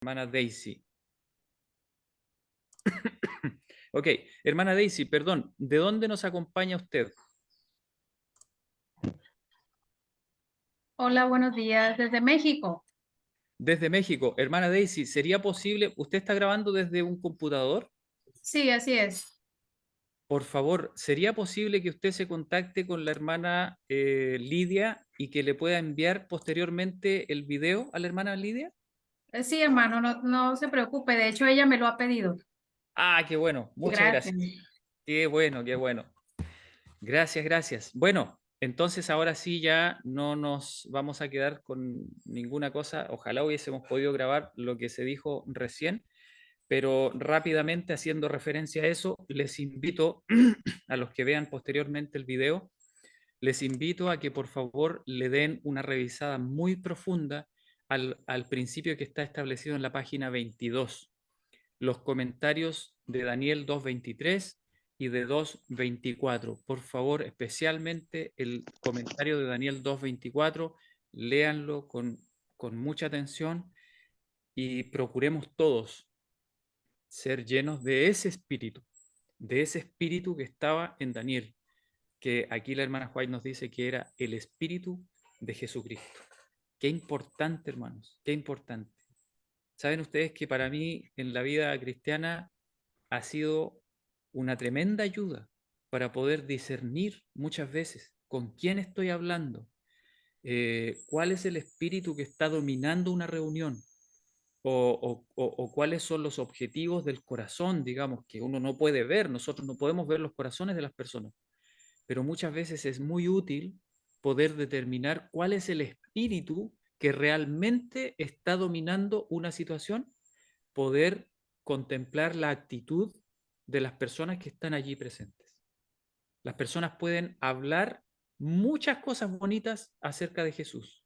Hermana Daisy. Ok, hermana Daisy, perdón, ¿de dónde nos acompaña usted? Hola, buenos días. Desde México. Desde México. Hermana Daisy, ¿sería posible, usted está grabando desde un computador? Sí, así es. Por favor, ¿sería posible que usted se contacte con la hermana Lidia y que le pueda enviar posteriormente el video a la hermana Lidia? Sí, hermano, no se preocupe. De hecho, ella me lo ha pedido. Ah, qué bueno, muchas Gracias. gracias. Qué bueno, qué bueno. Gracias, gracias. Bueno, entonces ahora sí ya no nos vamos a quedar con ninguna cosa. Ojalá hubiésemos podido grabar lo que se dijo recién, pero rápidamente haciendo referencia a eso, les invito a los que vean posteriormente el video, les invito a que por favor le den una revisada muy profunda al principio que está establecido en la página 22, los comentarios de Daniel 2.23 y de 2.24. Por favor, especialmente el comentario de Daniel 2.24, léanlo con mucha atención y procuremos todos ser llenos de ese espíritu que estaba en Daniel, que aquí la hermana White nos dice que era el espíritu de Jesucristo. Qué importante, hermanos, qué importante. Saben ustedes que para mí en la vida cristiana ha sido una tremenda ayuda para poder discernir muchas veces con quién estoy hablando, cuál es el espíritu que está dominando una reunión o cuáles son los objetivos del corazón, digamos, que uno no puede ver, nosotros no podemos ver los corazones de las personas, pero muchas veces es muy útil poder determinar cuál es el espíritu que realmente está dominando una situación, poder contemplar la actitud de las personas que están allí presentes. Las personas pueden hablar muchas cosas bonitas acerca de Jesús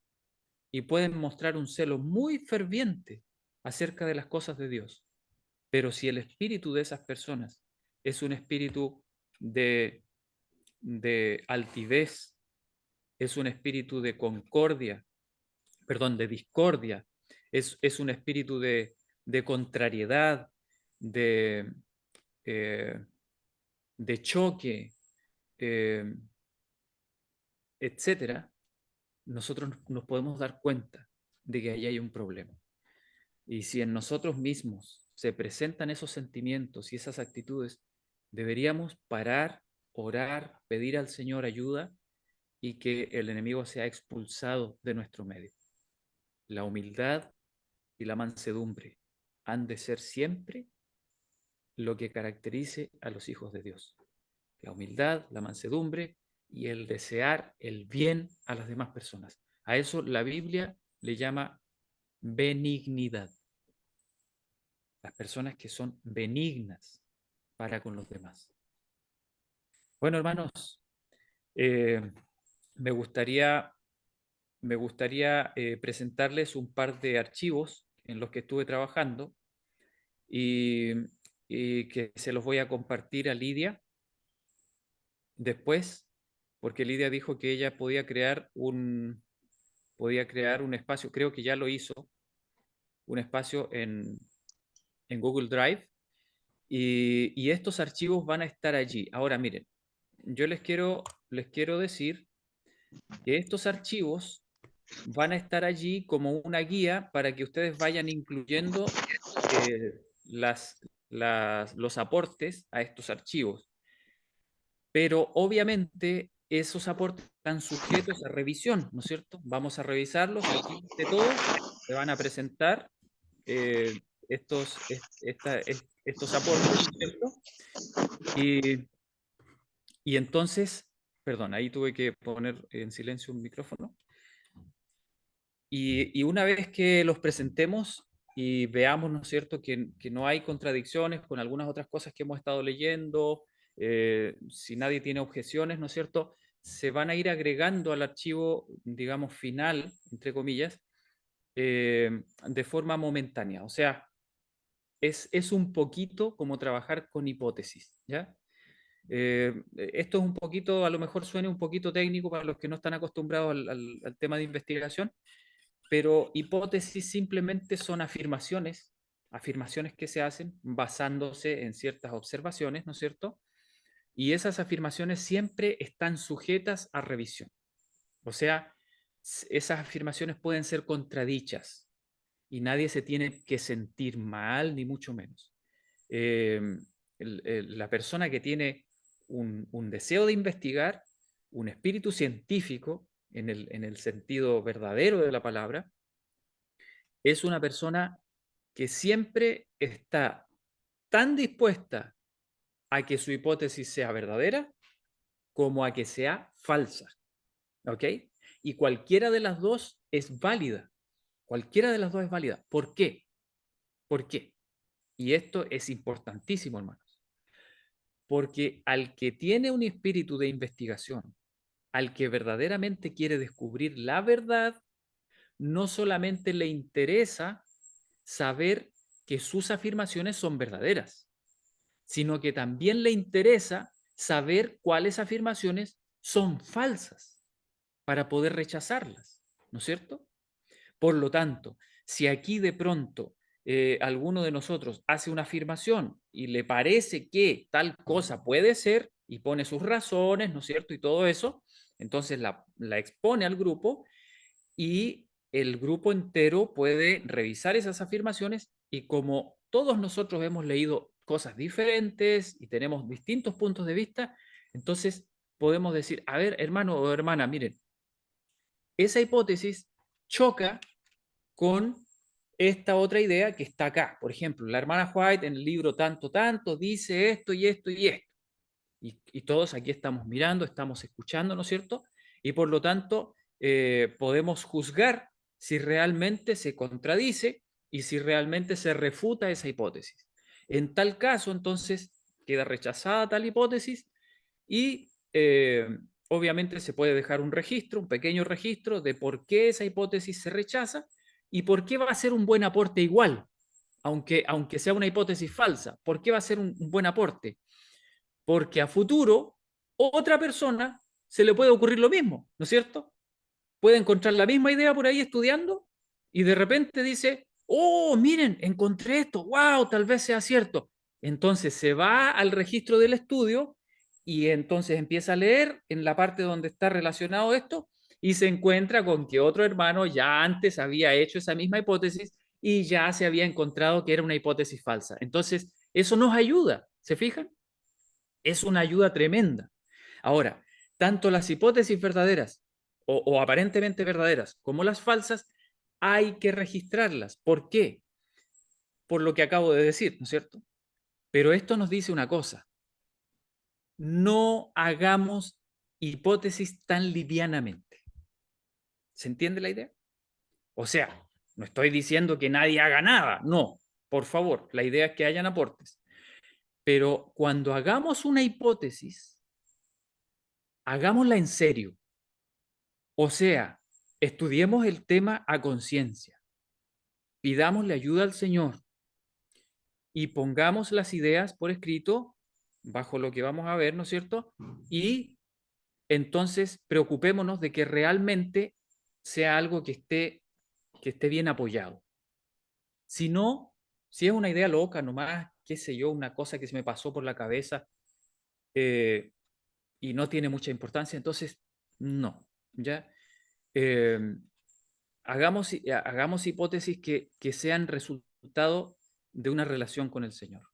y pueden mostrar un celo muy ferviente acerca de las cosas de Dios. Pero si el espíritu de esas personas es un espíritu de, de altivez, es un espíritu de concordia, perdón, de discordia, es un espíritu de contrariedad, de, eh, de choque, eh, etcétera, nosotros nos podemos dar cuenta de que ahí hay un problema. Y si en nosotros mismos se presentan esos sentimientos y esas actitudes, deberíamos parar, orar, pedir al Señor ayuda y que el enemigo sea expulsado de nuestro medio. La humildad y la mansedumbre han de ser siempre lo que caracterice a los hijos de Dios. La humildad, la mansedumbre y el desear el bien a las demás personas. A eso la Biblia le llama benignidad. Las personas que son benignas para con los demás. Bueno, hermanos, eh, me gustaría, me gustaría presentarles un par de archivos en los que estuve trabajando y, y que se los voy a compartir a Lidia después, porque Lidia dijo que ella podía crear un espacio, creo que ya lo hizo, un espacio en Google Drive y estos archivos van a estar allí. Ahora, miren, yo les quiero decir que estos archivos van a estar allí como una guía para que ustedes vayan incluyendo los aportes a estos archivos. Pero obviamente esos aportes están sujetos a revisión, ¿no es cierto? Vamos a revisarlos aquí de todos, se van a presentar estos aportes, ¿no es cierto? Y, y entonces, perdón, ahí tuve que poner en silencio un micrófono. Y una vez que los presentemos y veamos, ¿no es cierto?, que no hay contradicciones con algunas otras cosas que hemos estado leyendo, si nadie tiene objeciones, ¿no es cierto?, se van a ir agregando al archivo, digamos, final, entre comillas, de forma momentánea. O sea, es un poquito como trabajar con hipótesis, ¿ya? Esto es un poquito, a lo mejor suene un poquito técnico para los que no están acostumbrados al tema de investigación, pero hipótesis simplemente son afirmaciones que se hacen basándose en ciertas observaciones, ¿no es cierto? Y esas afirmaciones siempre están sujetas a revisión. O sea, esas afirmaciones pueden ser contradichas y nadie se tiene que sentir mal, ni mucho menos. Eh, la persona que tiene un deseo de investigar, un espíritu científico, en el sentido verdadero de la palabra, es una persona que siempre está tan dispuesta a que su hipótesis sea verdadera como a que sea falsa. ¿Ok? Y cualquiera de las dos es válida. Cualquiera de las dos es válida. ¿Por qué? ¿Por qué? Y esto es importantísimo, hermanos. Porque al que tiene un espíritu de investigación, al que verdaderamente quiere descubrir la verdad, no solamente le interesa saber que sus afirmaciones son verdaderas, sino que también le interesa saber cuáles afirmaciones son falsas para poder rechazarlas, ¿no es cierto? Por lo tanto, si aquí de pronto alguno de nosotros hace una afirmación y le parece que tal cosa puede ser y pone sus razones, ¿no es cierto? Y todo eso, entonces la expone al grupo y el grupo entero puede revisar esas afirmaciones y como todos nosotros hemos leído cosas diferentes y tenemos distintos puntos de vista, entonces podemos decir, a ver, hermano o hermana, miren, esa hipótesis choca con esta otra idea que está acá. Por ejemplo, la hermana White en el libro tanto, tanto, dice esto y esto y esto. Y todos aquí estamos mirando, estamos escuchando, ¿no es cierto? Y por lo tanto, podemos juzgar si realmente se contradice y si realmente se refuta esa hipótesis. En tal caso, entonces, queda rechazada tal hipótesis y obviamente se puede dejar un registro, un pequeño registro de por qué esa hipótesis se rechaza y por qué va a ser un buen aporte igual, aunque sea una hipótesis falsa. ¿Por qué va a ser un buen aporte? Porque a futuro otra persona se le puede ocurrir lo mismo, ¿no es cierto? Puede encontrar la misma idea por ahí estudiando y de repente dice, oh, miren, encontré esto, wow, tal vez sea cierto. Entonces se va al registro del estudio y entonces empieza a leer en la parte donde está relacionado esto y se encuentra con que otro hermano ya antes había hecho esa misma hipótesis y ya se había encontrado que era una hipótesis falsa. Entonces, eso nos ayuda, ¿se fijan? Es una ayuda tremenda. Ahora, tanto las hipótesis verdaderas o aparentemente verdaderas como las falsas, hay que registrarlas. ¿Por qué? Por lo que acabo de decir, ¿no es cierto? Pero esto nos dice una cosa, no hagamos hipótesis tan livianamente. ¿Se entiende la idea? O sea, no estoy diciendo que nadie haga nada, no, por favor, la idea es que hayan aportes. Pero cuando hagamos una hipótesis, hagámosla en serio. O sea, estudiemos el tema a conciencia, pidámosle ayuda al Señor y pongamos las ideas por escrito bajo lo que vamos a ver, ¿no es cierto? Y entonces preocupémonos de que realmente sea algo que esté bien apoyado. Si no, si es una idea loca nomás, qué sé yo, una cosa que se me pasó por la cabeza eh, y no tiene mucha importancia, entonces no, ¿ya? Eh, hagamos hipótesis que sean resultado de una relación con el Señor,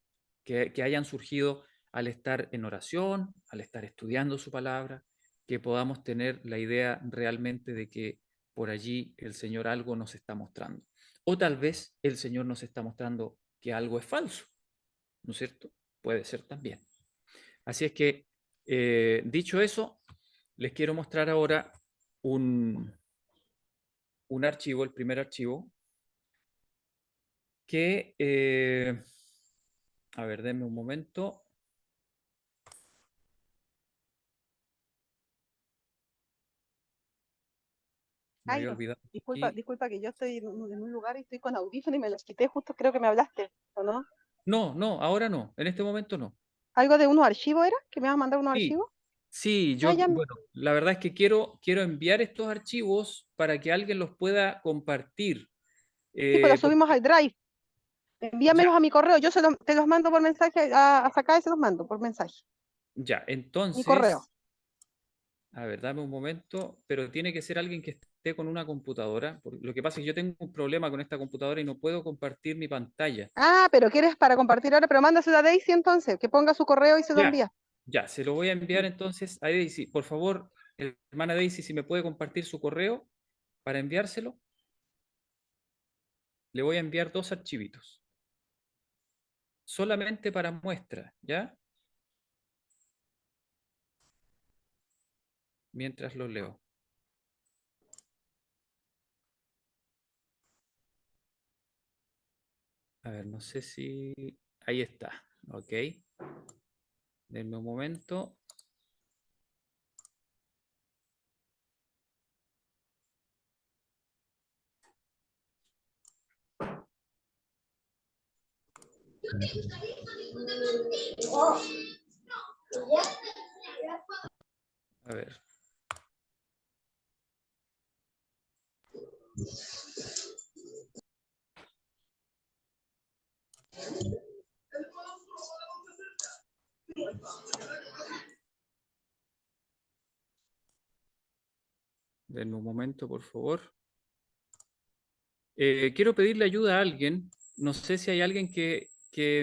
que hayan surgido al estar en oración, al estar estudiando su palabra, que podamos tener la idea realmente de que por allí el Señor algo nos está mostrando. O tal vez el Señor nos está mostrando que algo es falso, ¿no es cierto? Puede ser también. Así es que, dicho eso, les quiero mostrar ahora un, un archivo, el primer archivo, que, a ver, denme un momento. Me había Jairo, olvidado disculpa, aquí. disculpa que yo estoy en un lugar y estoy con audífono y me los quité justo, creo que me hablaste, ¿o no? No, no, ahora no, en este momento no. ¿Algo de unos archivos era? ¿Que me vas a mandar unos Sí, archivos? Sí, Ya, ya, bueno, la verdad es que quiero enviar estos archivos para que alguien los pueda compartir. sí, pues los Porque subimos al Drive. ya, Envíamelos a mi correo, te los mando por mensaje, hasta acá y se los mando por mensaje. ya, Mi correo. entonces, a ver, dame un momento, pero tiene que ser alguien que esté con una computadora. Lo que pasa es que yo tengo un problema con esta computadora y no puedo compartir mi pantalla. Ah, pero quieres para compartir ahora, pero mándaselo a Daisy entonces, que ponga su correo y se lo Ya, envía. ya, se lo voy a enviar entonces a Daisy. Por favor, hermana Daisy, si me puede compartir su correo para enviárselo, le voy a enviar 2 archivitos, solamente para muestra, ¿ya? Mientras lo leo. A ver, no sé si... Ahí está, ok. Denme un momento. A ver. Denme un momento, por favor. Quiero pedirle ayuda a alguien. No sé si hay alguien que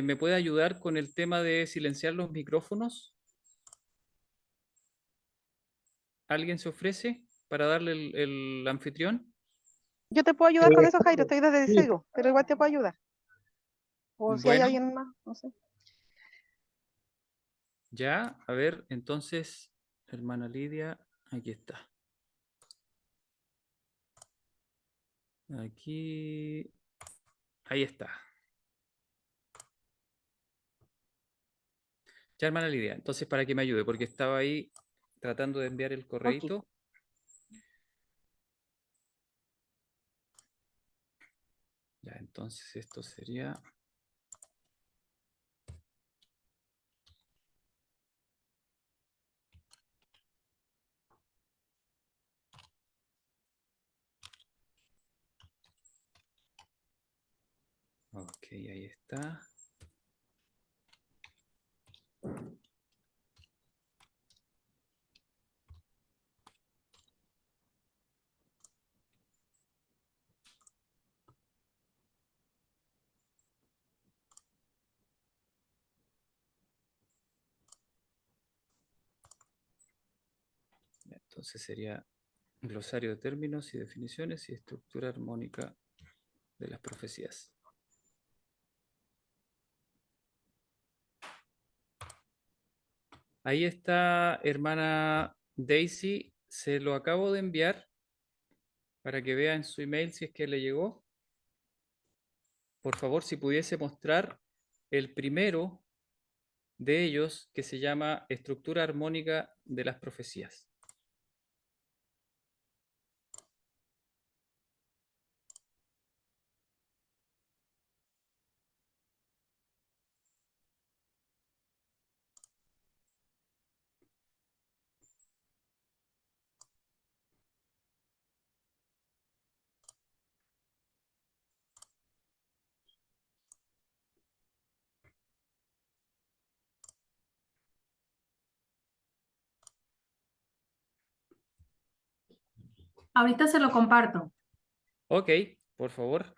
me pueda ayudar con el tema de silenciar los micrófonos. ¿Alguien se ofrece para darle el anfitrión? Yo te puedo ayudar con eso, Jairo, estoy desde Sí. Distrito, pero igual te puedo ayudar. O si hay Bueno, alguien más, no sé. ya, a ver, entonces, hermana Lidia, aquí está. Aquí, ahí está. Ya, hermana Lidia, entonces para que me ayude, porque estaba ahí tratando de enviar el Ok. correíto. Ya, entonces esto sería... Ok, ahí está. Ya, entonces sería glosario de términos y definiciones y estructura armónica de las profecías. Ahí está, hermana Daisy. Se lo acabo de enviar para que vea en su email si es que le llegó. Por favor, si pudiese mostrar el primero de ellos, que se llama Estructura armónica de las profecías. Ahorita se lo comparto. Ok, por favor.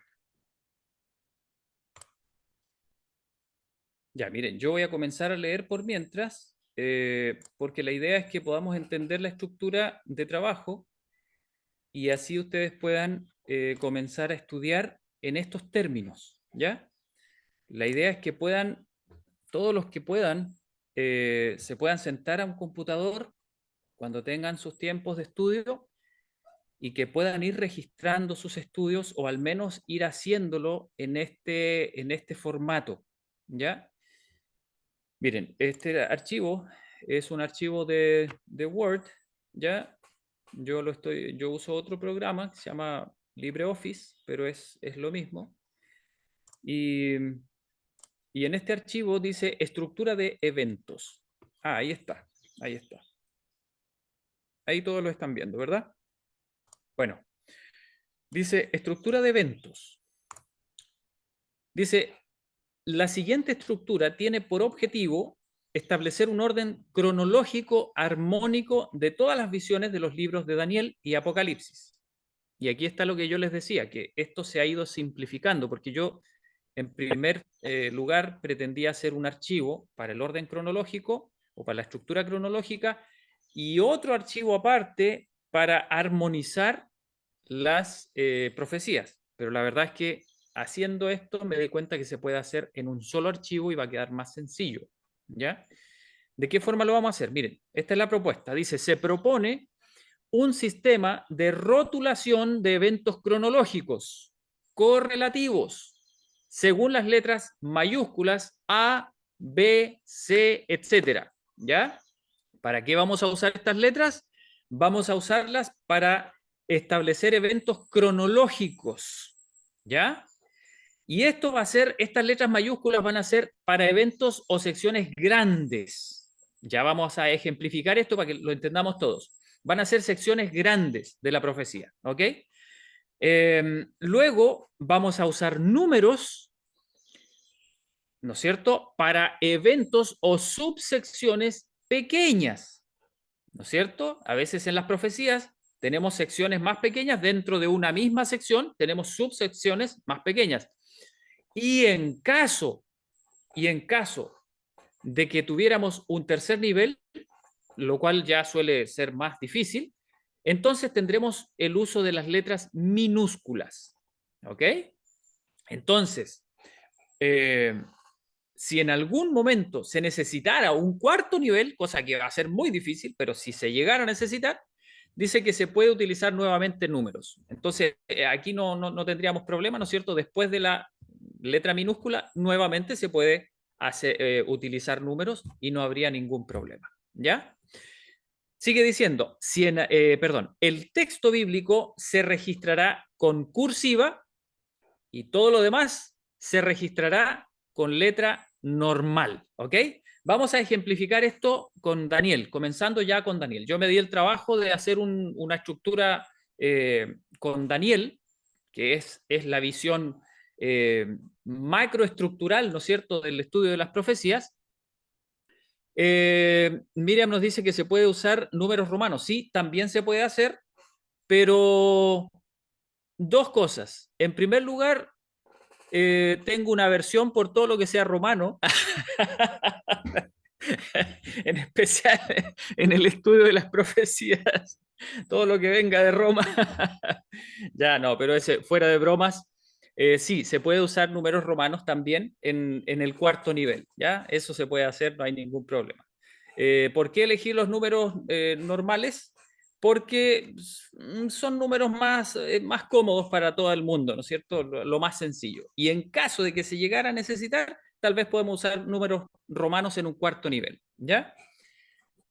Ya, miren, yo voy a comenzar a leer por mientras, porque la idea es que podamos entender la estructura de trabajo y así ustedes puedan comenzar a estudiar en estos términos, ¿ya? La idea es que puedan, todos los que puedan, se puedan sentar a un computador cuando tengan sus tiempos de estudio y que puedan ir registrando sus estudios o al menos ir haciéndolo en este formato, ¿ya? Miren, este archivo es un archivo de Word, ¿ya? Yo uso otro programa que se llama LibreOffice, pero es lo mismo. Y, y en este archivo dice estructura de eventos. Ah, ahí está, ahí está. Ahí todos lo están viendo, ¿verdad? Bueno, dice estructura de eventos. Dice, la siguiente estructura tiene por objetivo establecer un orden cronológico armónico de todas las visiones de los libros de Daniel y Apocalipsis. Y aquí está lo que yo les decía, que esto se ha ido simplificando, porque yo, en primer lugar, pretendía hacer un archivo para el orden cronológico o para la estructura cronológica y otro archivo aparte para armonizar las profecías. Pero la verdad es que haciendo esto me di cuenta que se puede hacer en un solo archivo y va a quedar más sencillo. ¿Ya? ¿De qué forma lo vamos a hacer? Miren, esta es la propuesta. Dice, se propone un sistema de rotulación de eventos cronológicos correlativos según las letras mayúsculas A, B, C, etcétera. ¿Ya? ¿Para qué vamos a usar estas letras? Vamos a usarlas para establecer eventos cronológicos. ¿Ya? Y esto va a ser, estas letras mayúsculas van a ser para eventos o secciones grandes. Ya vamos a ejemplificar esto para que lo entendamos todos. Van a ser secciones grandes de la profecía, ¿ok? Luego vamos a usar números, ¿no es cierto?, para eventos o subsecciones pequeñas, ¿no es cierto? A veces en las profecías tenemos secciones más pequeñas, dentro de una misma sección tenemos subsecciones más pequeñas. Y en caso de que tuviéramos un tercer nivel, lo cual ya suele ser más difícil, entonces tendremos el uso de las letras minúsculas. ¿Ok? Entonces, si en algún momento se necesitara un cuarto nivel, cosa que va a ser muy difícil, pero si se llegara a necesitar, dice que se puede utilizar nuevamente números. Entonces, aquí no tendríamos problema, ¿no es cierto? Después de la letra minúscula, nuevamente se puede utilizar números y no habría ningún problema. ¿Ya? Sigue diciendo, el texto bíblico se registrará con cursiva y todo lo demás se registrará con letra normal, ¿ok? Vamos a ejemplificar esto con Daniel, comenzando ya con Daniel. Yo me di el trabajo de hacer una estructura con Daniel, que es la visión macroestructural, ¿no es cierto?, del estudio de las profecías. Miriam nos dice que se puede usar números romanos. Sí, también se puede hacer, pero dos cosas. En primer lugar, tengo una versión por todo lo que sea romano, en especial en el estudio de las profecías, todo lo que venga de Roma. Ya no, pero ese, fuera de bromas, sí, se puede usar números romanos también en el cuarto nivel, ¿ya? Eso se puede hacer, no hay ningún problema. ¿Por qué elegir los números normales? Porque son números más cómodos para todo el mundo, ¿no es cierto? Lo más sencillo. Y en caso de que se llegara a necesitar, tal vez podemos usar números romanos en un cuarto nivel, ¿ya?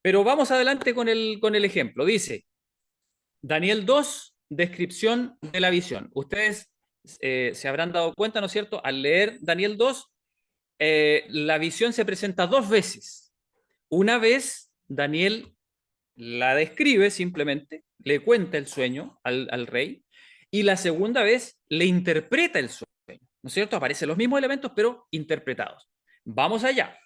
Pero vamos adelante con el ejemplo. Dice, Daniel 2, descripción de la visión. Ustedes se habrán dado cuenta, ¿no es cierto? Al leer Daniel 2, la visión se presenta dos veces. Una vez Daniel la describe simplemente, le cuenta el sueño al rey, y la segunda vez le interpreta el sueño, ¿no es cierto? Aparecen los mismos elementos, pero interpretados. Vamos allá.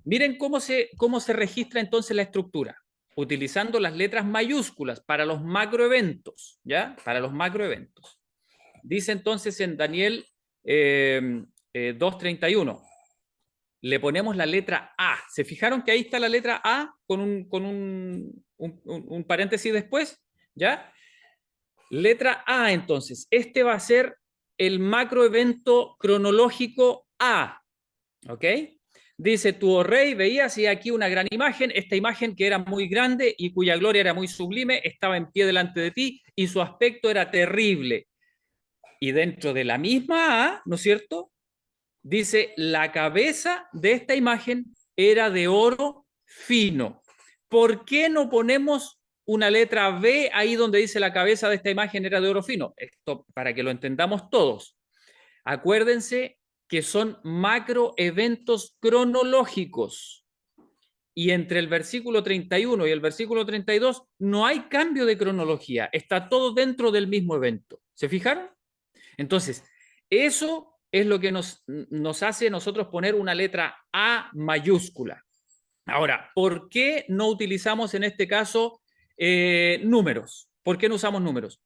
Miren cómo se registra entonces la estructura, utilizando las letras mayúsculas para los macroeventos, ¿ya? Para los macroeventos. Dice entonces en Daniel 2:31, le ponemos la letra A. ¿Se fijaron que ahí está la letra A con un paréntesis después? ¿Ya? Letra A, entonces. Este va a ser el macroevento cronológico A. ¿Ok? Dice, tú, oh rey, veías y aquí una gran imagen, esta imagen que era muy grande y cuya gloria era muy sublime, estaba en pie delante de ti y su aspecto era terrible. Y dentro de la misma A, ¿no es cierto?, dice, la cabeza de esta imagen era de oro fino. ¿Por qué no ponemos una letra B ahí donde dice la cabeza de esta imagen era de oro fino? Esto para que lo entendamos todos. Acuérdense que son macroeventos cronológicos y entre el versículo 31 y el versículo 32 no hay cambio de cronología, está todo dentro del mismo evento. ¿Se fijaron? Entonces, eso es lo que nos hace nosotros poner una letra A mayúscula. Ahora, ¿por qué no utilizamos en este caso números? ¿Por qué no usamos números?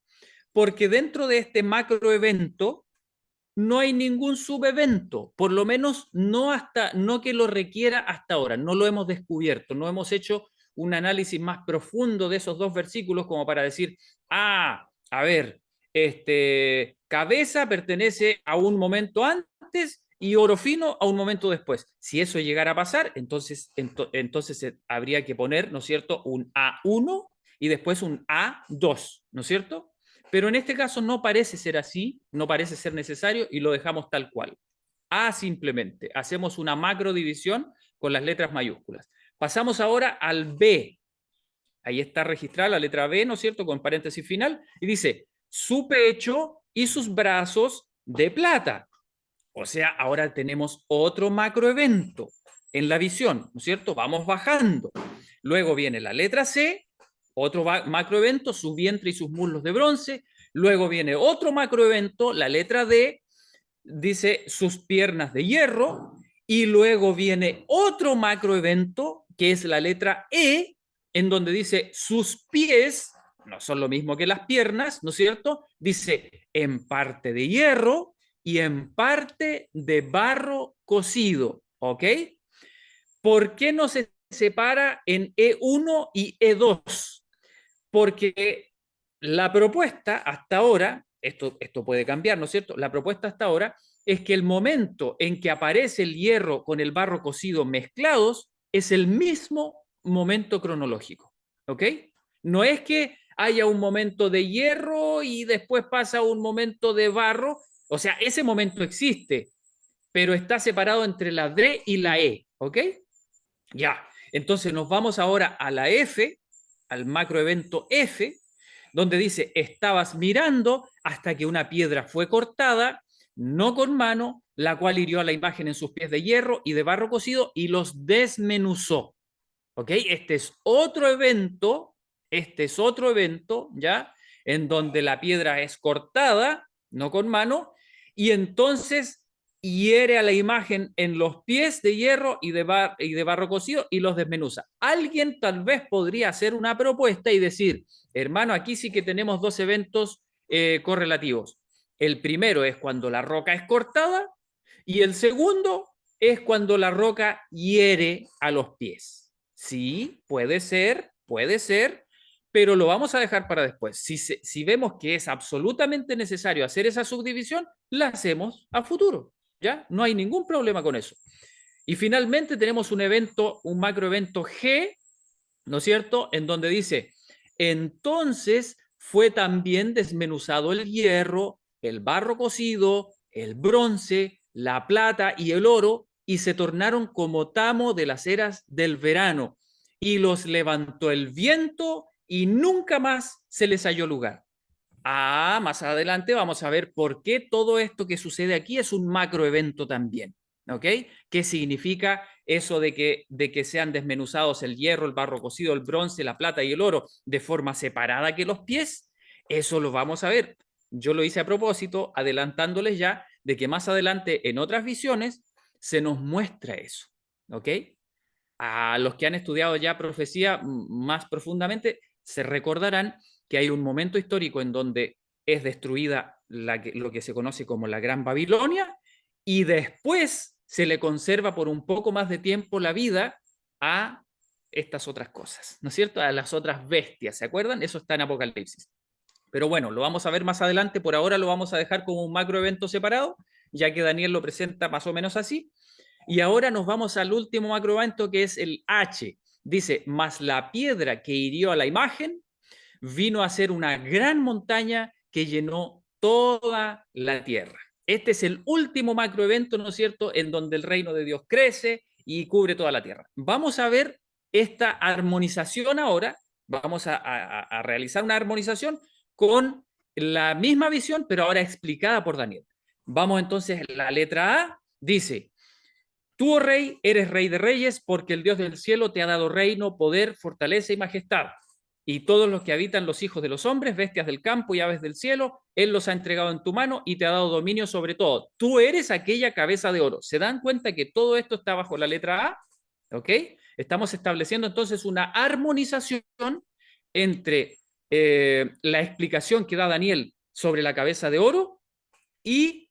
Porque dentro de este macroevento no hay ningún subevento, por lo menos no que lo requiera hasta ahora, no lo hemos descubierto, no hemos hecho un análisis más profundo de esos dos versículos como para decir, a ver, cabeza pertenece a un momento antes y oro fino a un momento después. Si eso llegara a pasar, entonces habría que poner, ¿no es cierto?, un A1 y después un A2, ¿no es cierto? Pero en este caso no parece ser así, no parece ser necesario y lo dejamos tal cual. A simplemente, hacemos una macro división con las letras mayúsculas. Pasamos ahora al B. Ahí está registrada la letra B, ¿no es cierto?, con paréntesis final, y dice, su pecho y sus brazos de plata. O sea, ahora tenemos otro macroevento en la visión, ¿no es cierto? Vamos bajando. Luego viene la letra C, otro macroevento, su vientre y sus muslos de bronce. Luego viene otro macroevento, la letra D, dice sus piernas de hierro. Y luego viene otro macroevento, que es la letra E, en donde dice sus pies, no son lo mismo que las piernas, ¿no es cierto? Dice en parte de hierro y en parte de barro cocido, ¿ok? ¿Por qué no se separa en E1 y E2? Porque la propuesta hasta ahora, esto puede cambiar, ¿no es cierto? La propuesta hasta ahora es que el momento en que aparece el hierro con el barro cocido mezclados es el mismo momento cronológico, ¿ok? No es que haya un momento de hierro y después pasa un momento de barro, o sea, ese momento existe, pero está separado entre la D y la E, ¿ok? Ya, entonces nos vamos ahora a la F, al macroevento F, donde dice, estabas mirando hasta que una piedra fue cortada, no con mano, la cual hirió a la imagen en sus pies de hierro y de barro cocido y los desmenuzó. ¿Ok? Este es otro evento, ¿ya? En donde la piedra es cortada, no con mano, y entonces hiere a la imagen en los pies de hierro y de barro cocido y los desmenuza. Alguien tal vez podría hacer una propuesta y decir, hermano, aquí sí que tenemos dos eventos correlativos. El primero es cuando la roca es cortada y el segundo es cuando la roca hiere a los pies. Sí, puede ser, pero lo vamos a dejar para después. Si vemos que es absolutamente necesario hacer esa subdivisión, la hacemos a futuro. ¿Ya? No hay ningún problema con eso. Y finalmente tenemos un evento, un macroevento G, ¿no es cierto? En donde dice, entonces fue también desmenuzado el hierro, el barro cocido, el bronce, la plata y el oro, y se tornaron como tamo de las eras del verano, y los levantó el viento y nunca más se les halló lugar. Más adelante vamos a ver por qué todo esto que sucede aquí es un macroevento también. ¿Ok? ¿Qué significa eso de que sean desmenuzados el hierro, el barro cocido, el bronce, la plata y el oro de forma separada que los pies? Eso lo vamos a ver. Yo lo hice a propósito, adelantándoles ya de que más adelante en otras visiones se nos muestra eso. ¿Ok? A los que han estudiado ya profecía más profundamente se recordarán que hay un momento histórico en donde es destruida lo que se conoce como la Gran Babilonia y después se le conserva por un poco más de tiempo la vida a estas otras cosas, ¿no es cierto? A las otras bestias, ¿se acuerdan? Eso está en Apocalipsis. Pero bueno, lo vamos a ver más adelante, por ahora lo vamos a dejar como un macroevento separado, ya que Daniel lo presenta más o menos así. Y ahora nos vamos al último macroevento que es el H. Dice, mas la piedra que hirió a la imagen vino a ser una gran montaña que llenó toda la tierra. Este es el último macroevento, ¿no es cierto?, en donde el reino de Dios crece y cubre toda la tierra. Vamos a ver esta armonización ahora, vamos a realizar una armonización con la misma visión, pero ahora explicada por Daniel. Vamos entonces, la letra A dice, Tú, oh rey, eres rey de reyes, porque el Dios del cielo te ha dado reino, poder, fortaleza y majestad. Y todos los que habitan los hijos de los hombres, bestias del campo y aves del cielo, Él los ha entregado en tu mano y te ha dado dominio sobre todo. Tú eres aquella cabeza de oro. ¿Se dan cuenta que todo esto está bajo la letra A? ¿Ok? Estamos estableciendo entonces una armonización entre la explicación que da Daniel sobre la cabeza de oro y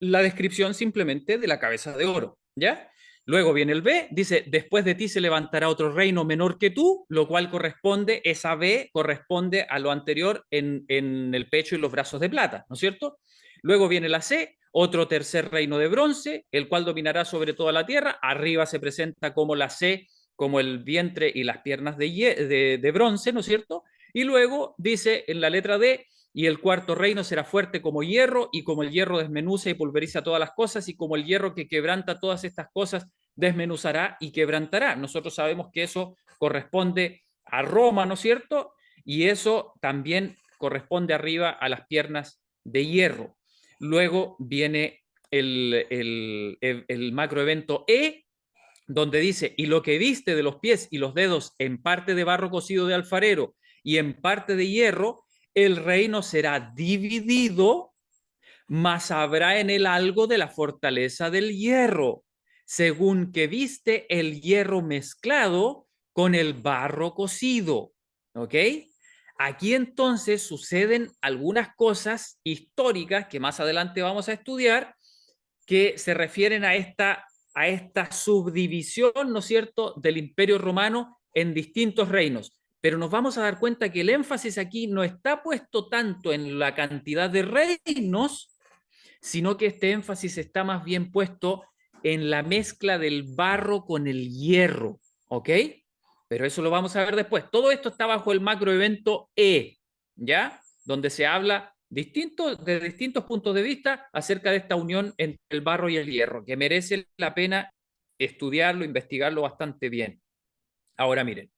la descripción simplemente de la cabeza de oro, ¿ya? Luego viene el B, dice, después de ti se levantará otro reino menor que tú, lo cual corresponde, esa B corresponde a lo anterior en el pecho y los brazos de plata, ¿no es cierto? Luego viene la C, otro tercer reino de bronce, el cual dominará sobre toda la tierra. Arriba se presenta como la C, como el vientre y las piernas de bronce, ¿no es cierto? Y luego dice en la letra D, y el cuarto reino será fuerte como hierro, y como el hierro desmenuza y pulveriza todas las cosas, y como el hierro que quebranta todas estas cosas, desmenuzará y quebrantará. Nosotros sabemos que eso corresponde a Roma, ¿no es cierto? Y eso también corresponde arriba a las piernas de hierro. Luego viene el macroevento E, donde dice, y lo que viste de los pies y los dedos en parte de barro cocido de alfarero y en parte de hierro, el reino será dividido, mas habrá en él algo de la fortaleza del hierro, según que viste el hierro mezclado con el barro cocido. ¿Ok? Aquí entonces suceden algunas cosas históricas que más adelante vamos a estudiar que se refieren a esta subdivisión, ¿no es cierto?, del Imperio Romano en distintos reinos. Pero nos vamos a dar cuenta que el énfasis aquí no está puesto tanto en la cantidad de reinos, sino que este énfasis está más bien puesto en la mezcla del barro con el hierro, ¿ok? Pero eso lo vamos a ver después. Todo esto está bajo el macroevento E, ¿ya? Donde se habla de distintos puntos de vista acerca de esta unión entre el barro y el hierro, que merece la pena estudiarlo, investigarlo bastante bien. Ahora miren,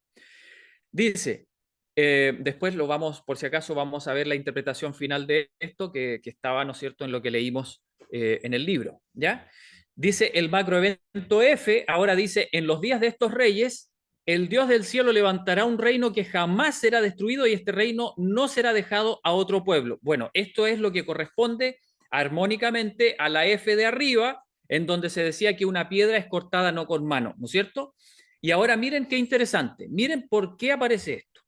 dice, después lo vamos, por si acaso, vamos a ver la interpretación final de esto que estaba, ¿no es cierto?, en lo que leímos en el libro, ¿ya? Dice el macroevento F, ahora dice, en los días de estos reyes, el Dios del cielo levantará un reino que jamás será destruido y este reino no será dejado a otro pueblo. Bueno, esto es lo que corresponde armónicamente a la F de arriba, en donde se decía que una piedra es cortada no con mano, ¿no es cierto? Y ahora miren qué interesante, miren por qué aparece esto.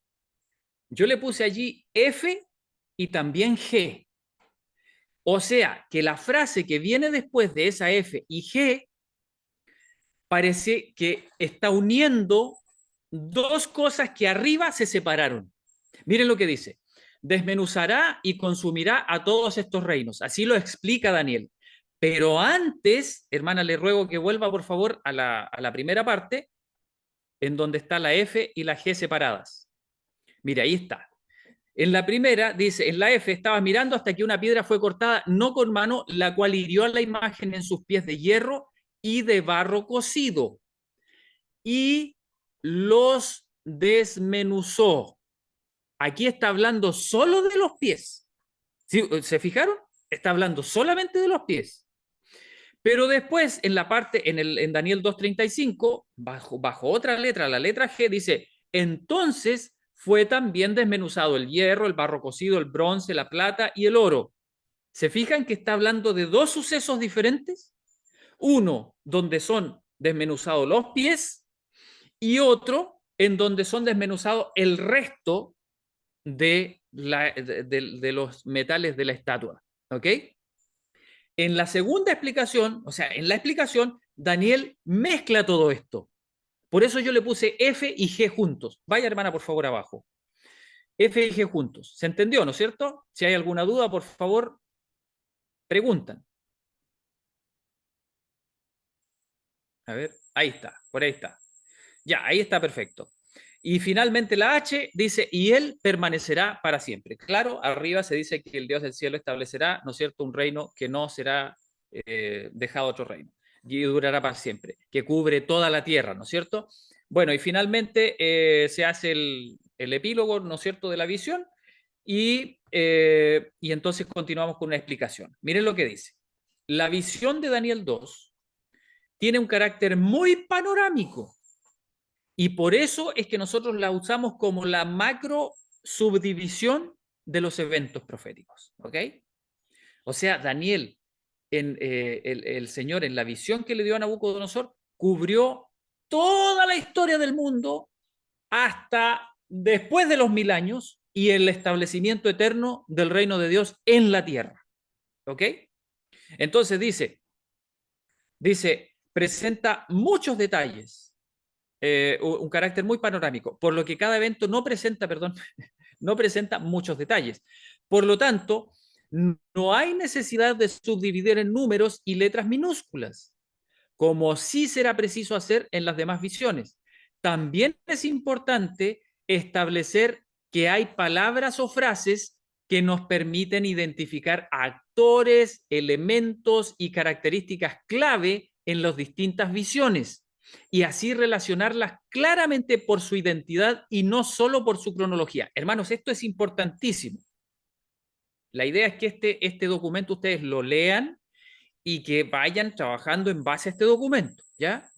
Yo le puse allí F y también G. O sea, que la frase que viene después de esa F y G parece que está uniendo dos cosas que arriba se separaron. Miren lo que dice. Desmenuzará y consumirá a todos estos reinos. Así lo explica Daniel. Pero antes, hermana, le ruego que vuelva por favor a la primera parte, en donde está la F y la G separadas. Mira, ahí está. En la primera dice, en la F estaba mirando hasta que una piedra fue cortada, no con mano, la cual hirió a la imagen en sus pies de hierro y de barro cocido. Y los desmenuzó. Aquí está hablando solo de los pies. ¿Sí? ¿Se fijaron? Está hablando solamente de los pies. Pero después, en la parte, en Daniel 2:35, bajo otra letra, la letra G, dice, entonces fue también desmenuzado el hierro, el barro cocido, el bronce, la plata y el oro. ¿Se fijan que está hablando de dos sucesos diferentes? Uno, donde son desmenuzados los pies, y otro, en donde son desmenuzados el resto de los metales de la estatua. ¿Ok? En la segunda explicación, o sea, en la explicación, Daniel mezcla todo esto. Por eso yo le puse F y G juntos. Vaya, hermana, por favor, abajo. F y G juntos. ¿Se entendió, no es cierto? Si hay alguna duda, por favor, preguntan. A ver, ahí está, por ahí está. Ya, ahí está perfecto. Y finalmente la H dice, y él permanecerá para siempre. Claro, arriba se dice que el Dios del cielo establecerá, ¿no es cierto?, un reino que no será dejado a otro reino y durará para siempre, que cubre toda la tierra, ¿no es cierto? Bueno, y finalmente se hace el epílogo, ¿no es cierto?, de la visión y entonces continuamos con una explicación. Miren lo que dice. La visión de Daniel 2 tiene un carácter muy panorámico. Y por eso es que nosotros la usamos como la macro subdivisión de los eventos proféticos. ¿Ok? O sea, Daniel, el Señor, en la visión que le dio a Nabucodonosor, cubrió toda la historia del mundo hasta después de los 1000 años y el establecimiento eterno del reino de Dios en la tierra. ¿Ok? Entonces presenta muchos detalles, un carácter muy panorámico, por lo que cada evento no presenta, perdón, no presenta muchos detalles. Por lo tanto, no hay necesidad de subdividir en números y letras minúsculas, como sí será preciso hacer en las demás visiones. También es importante establecer que hay palabras o frases que nos permiten identificar actores, elementos y características clave en las distintas visiones y así relacionarlas claramente por su identidad y no solo por su cronología. Hermanos, esto es importantísimo. La idea es que este documento ustedes lo lean y que vayan trabajando en base a este documento, ¿ya?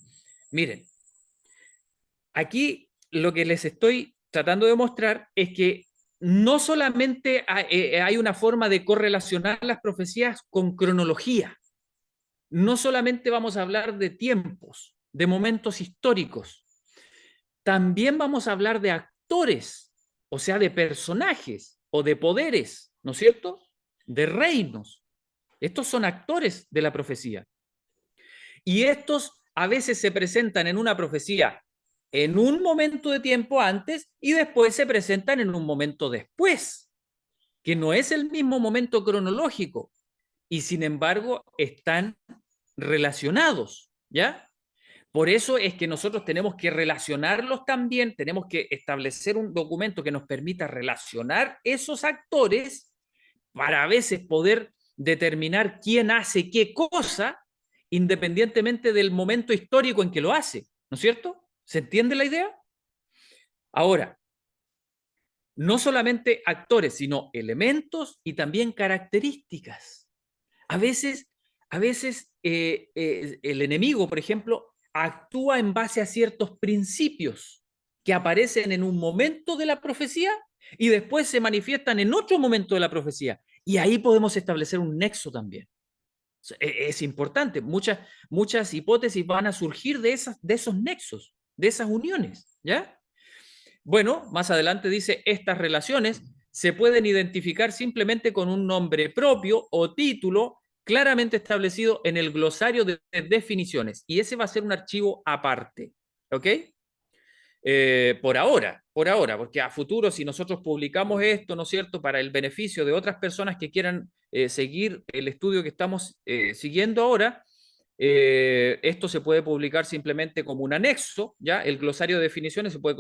Miren, aquí lo que les estoy tratando de mostrar es que no solamente hay una forma de correlacionar las profecías con cronología, no solamente vamos a hablar de tiempos, de momentos históricos, también vamos a hablar de actores, o sea, de personajes o de poderes, ¿no es cierto? De reinos. Estos son actores de la profecía. Y estos a veces se presentan en una profecía en un momento de tiempo antes y después se presentan en un momento después, que no es el mismo momento cronológico y sin embargo están relacionados, ¿ya? Por eso es que nosotros tenemos que relacionarlos también, tenemos que establecer un documento que nos permita relacionar esos actores para a veces poder determinar quién hace qué cosa, independientemente del momento histórico en que lo hace, ¿no es cierto? ¿Se entiende la idea? Ahora, no solamente actores, sino elementos y también características. A veces, el enemigo, por ejemplo, actúa en base a ciertos principios que aparecen en un momento de la profecía y después se manifiestan en otro momento de la profecía. Y ahí podemos establecer un nexo también. Es importante. Muchas hipótesis van a surgir de esos nexos, de esas uniones. ¿Ya? Bueno, más adelante dice, estas relaciones se pueden identificar simplemente con un nombre propio o título claramente establecido en el glosario de definiciones. Y ese va a ser un archivo aparte. ¿Ok? Por ahora, porque a futuro, si nosotros publicamos esto, ¿no es cierto?, para el beneficio de otras personas que quieran seguir el estudio que estamos siguiendo ahora, esto se puede publicar simplemente como un anexo, ¿ya? El glosario de definiciones se puede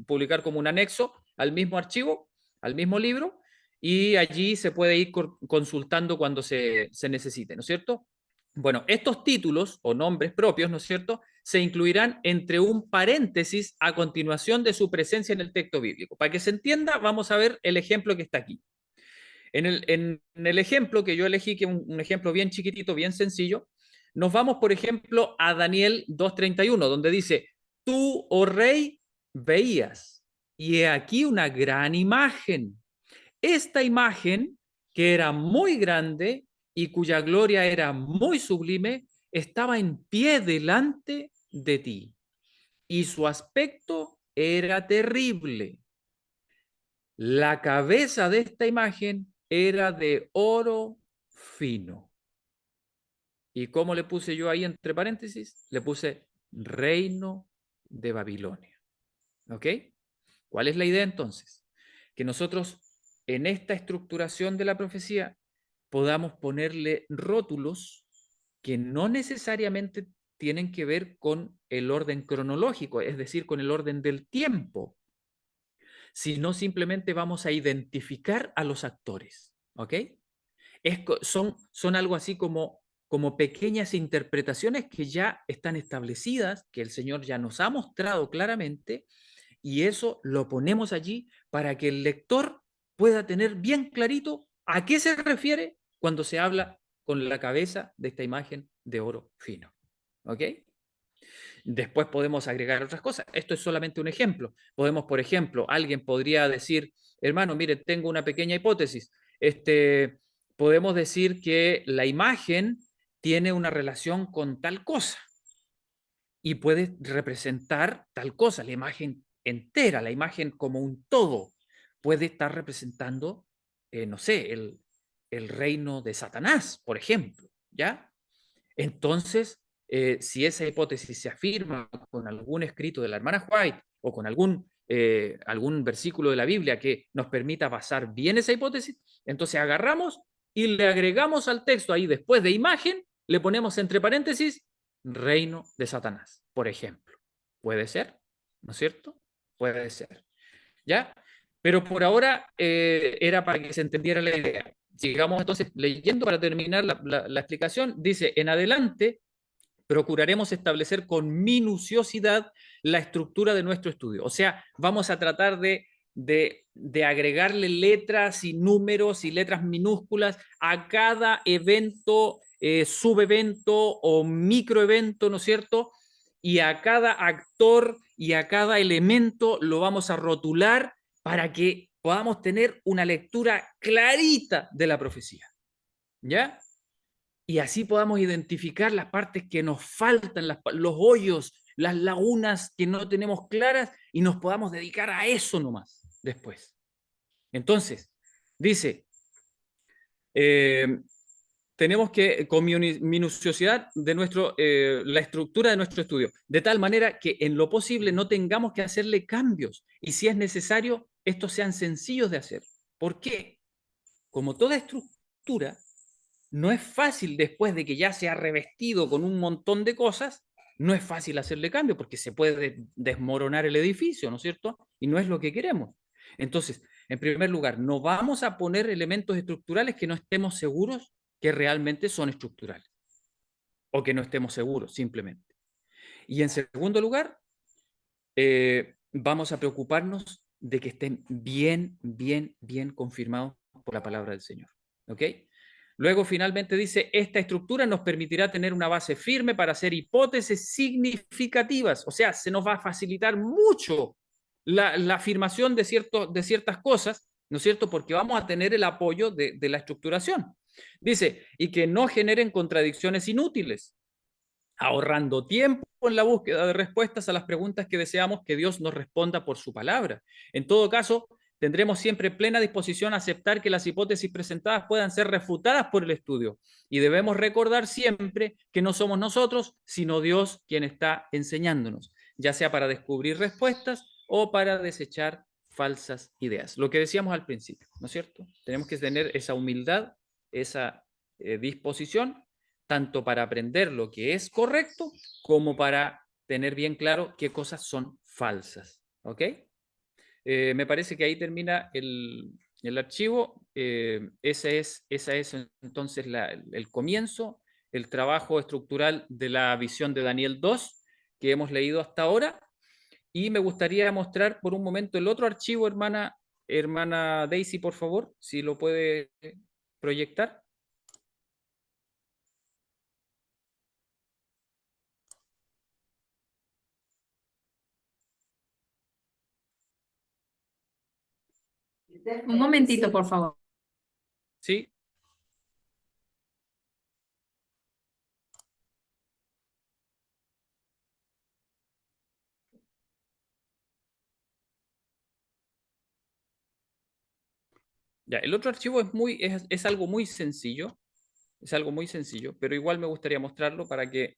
publicar como un anexo al mismo archivo, al mismo libro, y allí se puede ir consultando cuando se necesite, ¿no es cierto? Bueno, estos títulos o nombres propios, ¿no es cierto?, se incluirán entre un paréntesis a continuación de su presencia en el texto bíblico. Para que se entienda, vamos a ver el ejemplo que está aquí. En el ejemplo que yo elegí, que es un ejemplo bien chiquitito, bien sencillo, nos vamos, por ejemplo, a Daniel 2:31, donde dice, tú, oh rey, veías, y he aquí una gran imagen. Esta imagen, que era muy grande y cuya gloria era muy sublime, estaba en pie delante de ti, y su aspecto era terrible. La cabeza de esta imagen era de oro fino. ¿Y cómo le puse yo ahí entre paréntesis? Le puse reino de Babilonia. ¿Ok? ¿Cuál es la idea entonces? Que nosotros en esta estructuración de la profecía podamos ponerle rótulos que no necesariamente tienen que ver con el orden cronológico, es decir, con el orden del tiempo, sino simplemente vamos a identificar a los actores, ¿ok? Son algo así como pequeñas interpretaciones que ya están establecidas, que el Señor ya nos ha mostrado claramente, y eso lo ponemos allí para que el lector pueda tener bien clarito a qué se refiere cuando se habla con la cabeza de esta imagen de oro fino. ¿Ok? Después podemos agregar otras cosas. Esto es solamente un ejemplo. Podemos, por ejemplo, alguien podría decir, hermano, mire, tengo una pequeña hipótesis. Podemos decir que la imagen tiene una relación con tal cosa y puede representar tal cosa. La imagen entera, la imagen como un todo, puede estar representando, no sé, el reino de Satanás, por ejemplo, ¿ya? Entonces, si esa hipótesis se afirma con algún escrito de la hermana White o con algún versículo de la Biblia que nos permita basar bien esa hipótesis, entonces agarramos y le agregamos al texto ahí después de imagen, le ponemos entre paréntesis reino de Satanás, por ejemplo. Puede ser, ¿no es cierto? Puede ser. ¿Ya? Pero por ahora era para que se entendiera la idea. Sigamos entonces leyendo para terminar la explicación. Dice, en adelante procuraremos establecer con minuciosidad la estructura de nuestro estudio. O sea, vamos a tratar de agregarle letras y números y letras minúsculas a cada evento, subevento o microevento, ¿no es cierto? Y a cada actor y a cada elemento lo vamos a rotular para que podamos tener una lectura clarita de la profecía. ¿Ya? Y así podamos identificar las partes que nos faltan, los hoyos, las lagunas que no tenemos claras y nos podamos dedicar a eso nomás después. Entonces, dice, eh, tenemos que, con minuciosidad de la estructura de nuestro estudio, de tal manera que en lo posible no tengamos que hacerle cambios y si es necesario, estos sean sencillos de hacer. ¿Por qué? Como toda estructura, no es fácil después de que ya se ha revestido con un montón de cosas, no es fácil hacerle cambio porque se puede desmoronar el edificio, ¿no es cierto? Y no es lo que queremos. Entonces, en primer lugar, no vamos a poner elementos estructurales que no estemos seguros que realmente son estructurales o que no estemos seguros simplemente. Y en segundo lugar, vamos a preocuparnos de que estén bien confirmados por la palabra del Señor. ¿Ok? Luego finalmente dice, esta estructura nos permitirá tener una base firme para hacer hipótesis significativas. O sea, se nos va a facilitar mucho la afirmación de ciertas cosas, ¿no es cierto? Porque vamos a tener el apoyo de la estructuración. Dice, y que no generen contradicciones inútiles, ahorrando tiempo en la búsqueda de respuestas a las preguntas que deseamos que Dios nos responda por su palabra. En todo caso, tendremos siempre plena disposición a aceptar que las hipótesis presentadas puedan ser refutadas por el estudio. Y debemos recordar siempre que no somos nosotros, sino Dios quien está enseñándonos, ya sea para descubrir respuestas o para desechar falsas ideas. Lo que decíamos al principio, ¿no es cierto? Tenemos que tener esa humildad, esa disposición tanto para aprender lo que es correcto como para tener bien claro qué cosas son falsas. ¿Ok? Me parece que ahí termina el archivo. Esa es entonces el comienzo, el trabajo estructural de la visión de Daniel 2 que hemos leído hasta ahora. Y me gustaría mostrar por un momento el otro archivo, hermana Daisy, por favor, si lo puede proyectar. Un momentito, por favor. Sí. Ya, el otro archivo es algo muy sencillo, pero igual me gustaría mostrarlo para que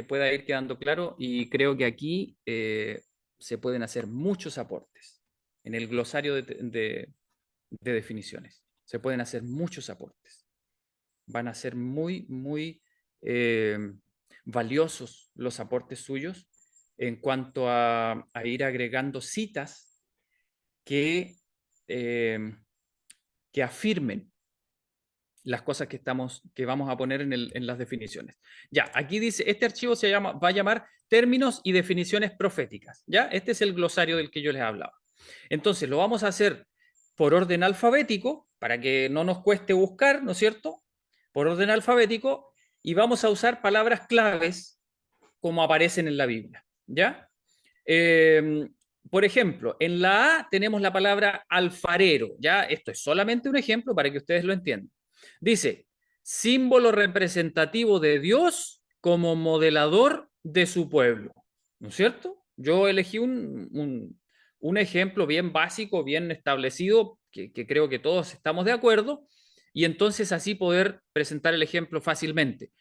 pueda ir quedando claro y creo que aquí se pueden hacer muchos aportes en el glosario de definiciones. Se pueden hacer muchos aportes. Van a ser muy eh, valiosos los aportes suyos en cuanto a ir agregando citas que, eh, que afirmen las cosas que vamos a poner en las definiciones. Ya, aquí dice, este archivo va a llamar términos y definiciones proféticas. Ya, este es el glosario del que yo les hablaba. Entonces, lo vamos a hacer por orden alfabético, para que no nos cueste buscar, ¿no es cierto? Por orden alfabético, y vamos a usar palabras claves como aparecen en la Biblia, ¿ya? Eh, por ejemplo, en la A tenemos la palabra alfarero, ¿ya? Esto es solamente un ejemplo para que ustedes lo entiendan. Dice, símbolo representativo de Dios como modelador de su pueblo, ¿no es cierto? Yo elegí un ejemplo bien básico, bien establecido, que creo que todos estamos de acuerdo, y entonces así poder presentar el ejemplo fácilmente.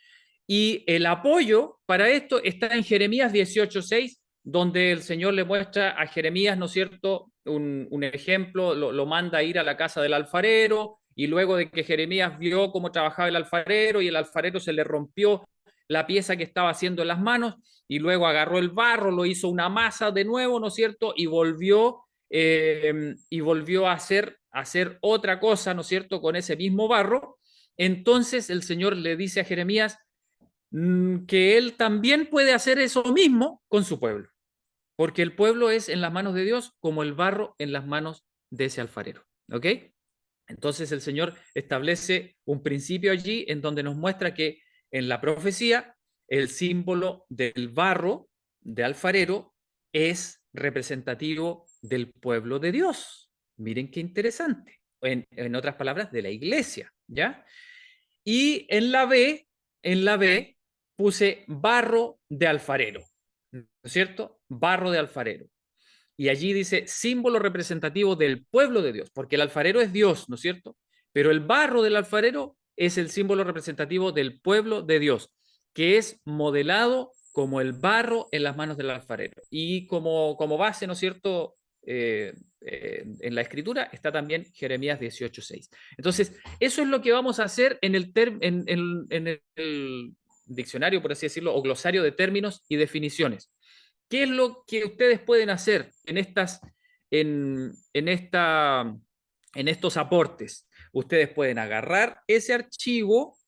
Y el apoyo para esto está en Jeremías 18:6, donde el Señor le muestra a Jeremías, ¿no es cierto?, un ejemplo, lo manda a ir a la casa del alfarero, y luego de que Jeremías vio cómo trabajaba el alfarero y el alfarero se le rompió la pieza que estaba haciendo en las manos, y luego agarró el barro, lo hizo una masa de nuevo, ¿no es cierto?, y volvió a hacer otra cosa, ¿no es cierto?, con ese mismo barro. Entonces el Señor le dice a Jeremías, que él también puede hacer eso mismo con su pueblo, porque el pueblo es en las manos de Dios como el barro en las manos de ese alfarero. ¿Ok? Entonces el Señor establece un principio allí en donde nos muestra que en la profecía el símbolo del barro de alfarero es representativo del pueblo de Dios. Miren qué interesante. En otras palabras, de la iglesia, ¿ya? Y en la B puse barro de alfarero, ¿no es cierto? Barro de alfarero. Y allí dice símbolo representativo del pueblo de Dios, porque el alfarero es Dios, ¿no es cierto? Pero el barro del alfarero es el símbolo representativo del pueblo de Dios, que es modelado como el barro en las manos del alfarero. Y como base, ¿no es cierto? En la escritura está también Jeremías 18:6. Entonces, eso es lo que vamos a hacer en el diccionario, por así decirlo, o glosario de términos y definiciones. ¿Qué es lo que ustedes pueden hacer en estos aportes? Ustedes pueden agarrar ese archivo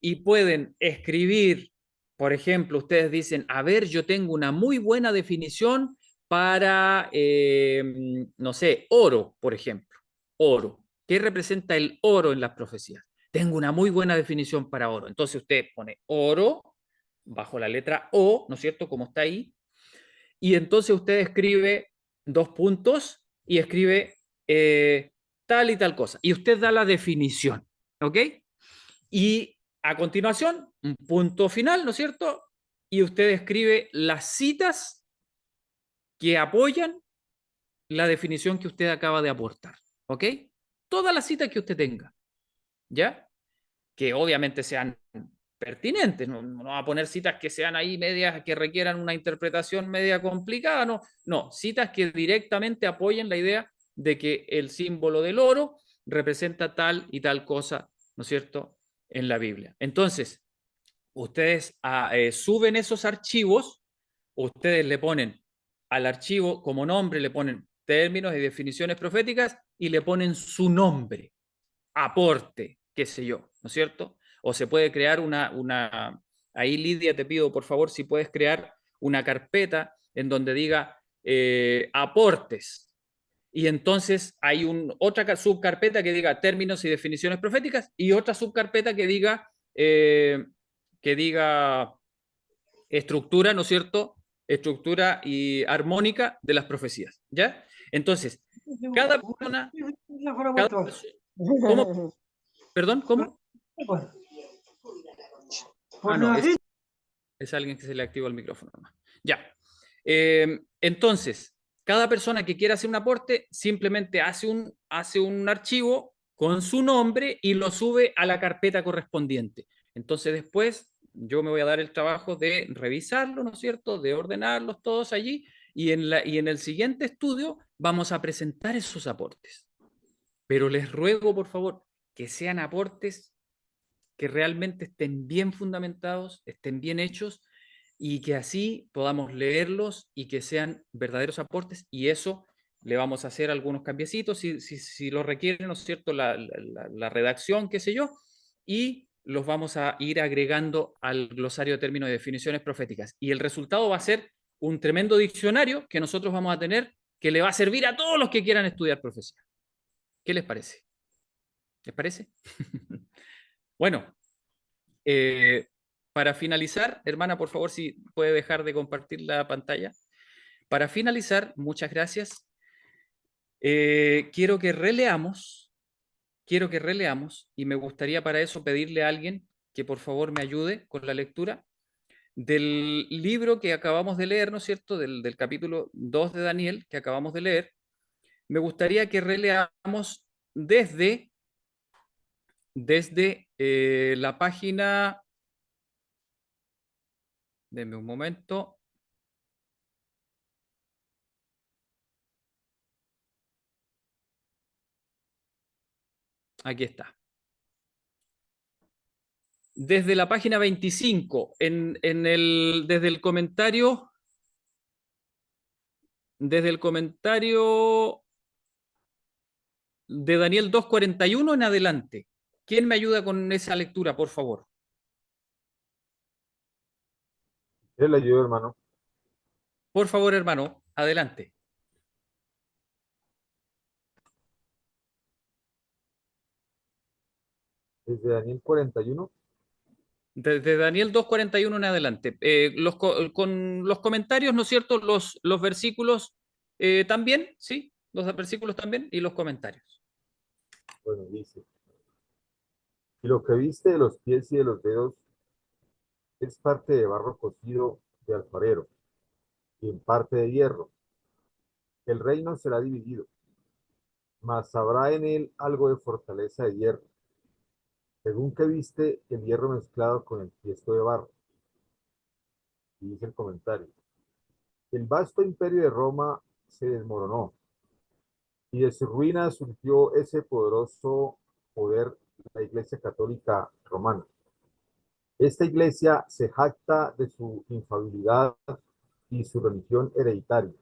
y pueden escribir, por ejemplo, ustedes dicen, a ver, yo tengo una muy buena definición para, no sé, oro, por ejemplo. Oro. ¿Qué representa el oro en las profecías? Tengo una muy buena definición para oro. Entonces usted pone oro bajo la letra O, ¿no es cierto? Como está ahí, y entonces usted escribe 2 puntos y escribe tal y tal cosa. Y usted da la definición, ¿ok? Y a continuación, un punto final, ¿no es cierto? Y usted escribe las citas que apoyan la definición que usted acaba de aportar, ¿ok? Todas las citas que usted tenga, ¿ya? Que obviamente sean pertinentes, no va a poner citas que sean ahí medias, que requieran una interpretación media complicada, no, citas que directamente apoyen la idea de que el símbolo del oro representa tal y tal cosa, ¿no es cierto?, en la Biblia. Entonces, ustedes suben esos archivos, ustedes le ponen al archivo como nombre, le ponen términos y definiciones proféticas y le ponen su nombre, aporte, qué sé yo, ¿no es cierto? O se puede crear ahí Lidia, te pido por favor si puedes crear una carpeta en donde diga aportes. Y entonces hay otra subcarpeta que diga términos y definiciones proféticas y otra subcarpeta que diga estructura, ¿no es cierto? Estructura y armónica de las profecías, ¿ya? Entonces, cada persona, ¿cómo? ¿Perdón? ¿Cómo? Ah, no, es alguien que se le activó el micrófono nomás. Ya. Entonces, cada persona que quiera hacer un aporte simplemente hace un archivo con su nombre y lo sube a la carpeta correspondiente. Entonces, después yo me voy a dar el trabajo de revisarlo, ¿no es cierto? De ordenarlos todos allí y en el siguiente estudio vamos a presentar esos aportes. Pero les ruego, por favor, que sean aportes que realmente estén bien fundamentados, estén bien hechos y que así podamos leerlos y que sean verdaderos aportes y eso le vamos a hacer algunos cambiecitos si lo requiere, ¿no es cierto?, la redacción, qué sé yo, y los vamos a ir agregando al glosario de términos y definiciones proféticas. Y el resultado va a ser un tremendo diccionario que nosotros vamos a tener que le va a servir a todos los que quieran estudiar profecía. ¿Qué les parece? ¿Les parece? Bueno, Para finalizar, hermana, por favor, si puede dejar de compartir la pantalla. Para finalizar, muchas gracias. Quiero que releamos, y me gustaría para eso pedirle a alguien que por favor me ayude con la lectura del libro que acabamos de leer, ¿no es cierto? Del capítulo 2 de Daniel que acabamos de leer. Me gustaría que releamos desde la página, denme un momento, aquí está. Desde la página 25, desde el comentario de Daniel 2:41 en adelante. ¿Quién me ayuda con esa lectura, por favor? Él le ayudó, hermano. Por favor, hermano, adelante. Desde Daniel 41. Desde Daniel 2:41 en adelante. Con los comentarios, ¿no es cierto? Los versículos también, ¿sí? Los versículos también y los comentarios. Bueno, dice: y lo que viste de los pies y de los dedos es parte de barro cocido de alfarero, y en parte de hierro. El reino será dividido, mas habrá en él algo de fortaleza de hierro, según que viste el hierro mezclado con el tiesto de barro. Y dice el comentario: el vasto imperio de Roma se desmoronó, y de su ruina surgió ese poderoso poder, la Iglesia Católica Romana. Esta iglesia se jacta de su infalibilidad y su religión hereditaria,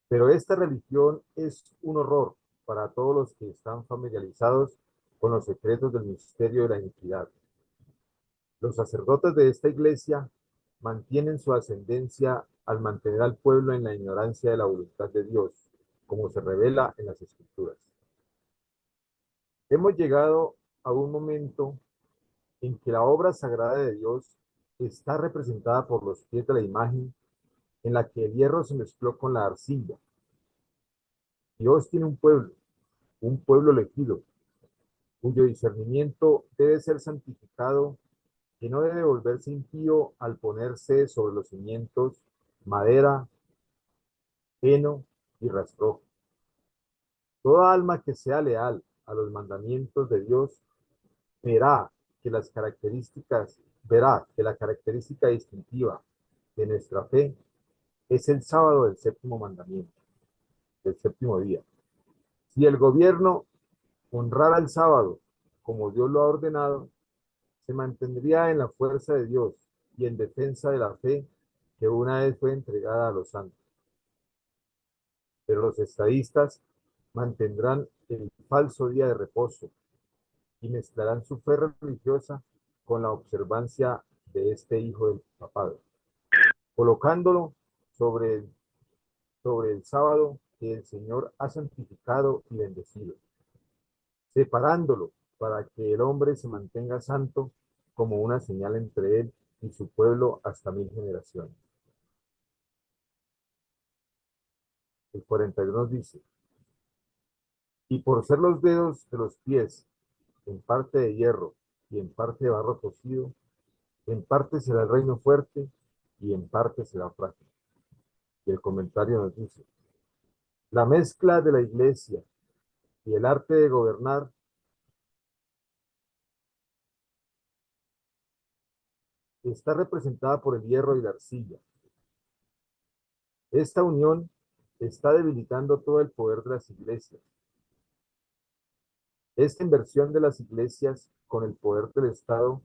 pero esta religión es un horror para todos los que están familiarizados con los secretos del misterio de la iniquidad. Los sacerdotes de esta iglesia mantienen su ascendencia al mantener al pueblo en la ignorancia de la voluntad de Dios, como se revela en las Escrituras. Hemos llegado a un momento en que la obra sagrada de Dios está representada por los pies de la imagen en la que el hierro se mezcló con la arcilla. Dios tiene un pueblo elegido, cuyo discernimiento debe ser santificado, que no debe volverse impío al ponerse sobre los cimientos madera, heno y rastrojo. Toda alma que sea leal a los mandamientos de Dios verá verá que la característica distintiva de nuestra fe es el sábado del séptimo mandamiento, del séptimo día. Si el gobierno honrara el sábado como Dios lo ha ordenado, se mantendría en la fuerza de Dios y en defensa de la fe que una vez fue entregada a los santos. Pero los estadistas mantendrán el falso día de reposo y mezclarán su fe religiosa con la observancia de este hijo del papado, colocándolo sobre el sábado que el Señor ha santificado y bendecido, separándolo para que el hombre se mantenga santo como una señal entre él y su pueblo hasta 1000 generaciones. El 41 dice: y por ser los dedos de los pies en parte de hierro y en parte de barro cocido, en parte será el reino fuerte y en parte será frágil. Y el comentario nos dice: la mezcla de la iglesia y el arte de gobernar está representada por el hierro y la arcilla. Esta unión está debilitando todo el poder de las iglesias. Esta inversión de las iglesias con el poder del Estado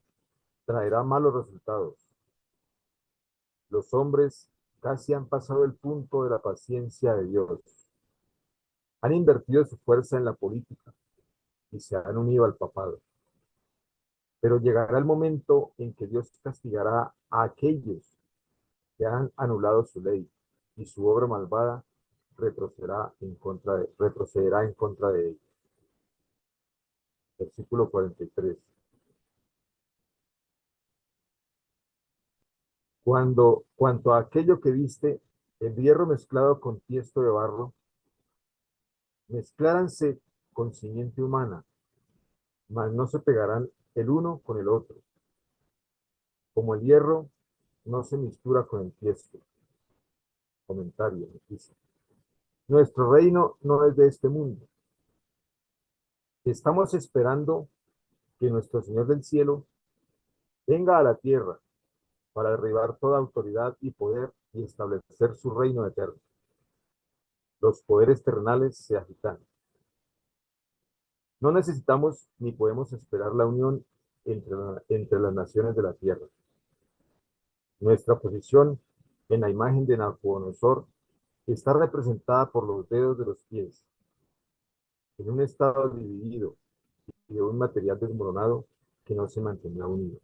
traerá malos resultados. Los hombres casi han pasado el punto de la paciencia de Dios. Han invertido su fuerza en la política y se han unido al papado. Pero llegará el momento en que Dios castigará a aquellos que han anulado su ley y su obra malvada retrocederá en contra de ellos. Versículo 43. Cuanto a aquello que viste, el hierro mezclado con tiesto de barro, mezcláranse con simiente humana, mas no se pegarán el uno con el otro, como el hierro no se mistura con el tiesto. Comentario, dice. Nuestro reino no es de este mundo. Estamos esperando que nuestro Señor del cielo venga a la tierra para derribar toda autoridad y poder y establecer su reino eterno. Los poderes terrenales se agitan. No necesitamos ni podemos esperar la unión entre las naciones de la tierra. Nuestra posición en la imagen de Nabucodonosor está representada por los dedos de los pies, en un estado dividido y de un material desmoronado que no se mantendrá unido.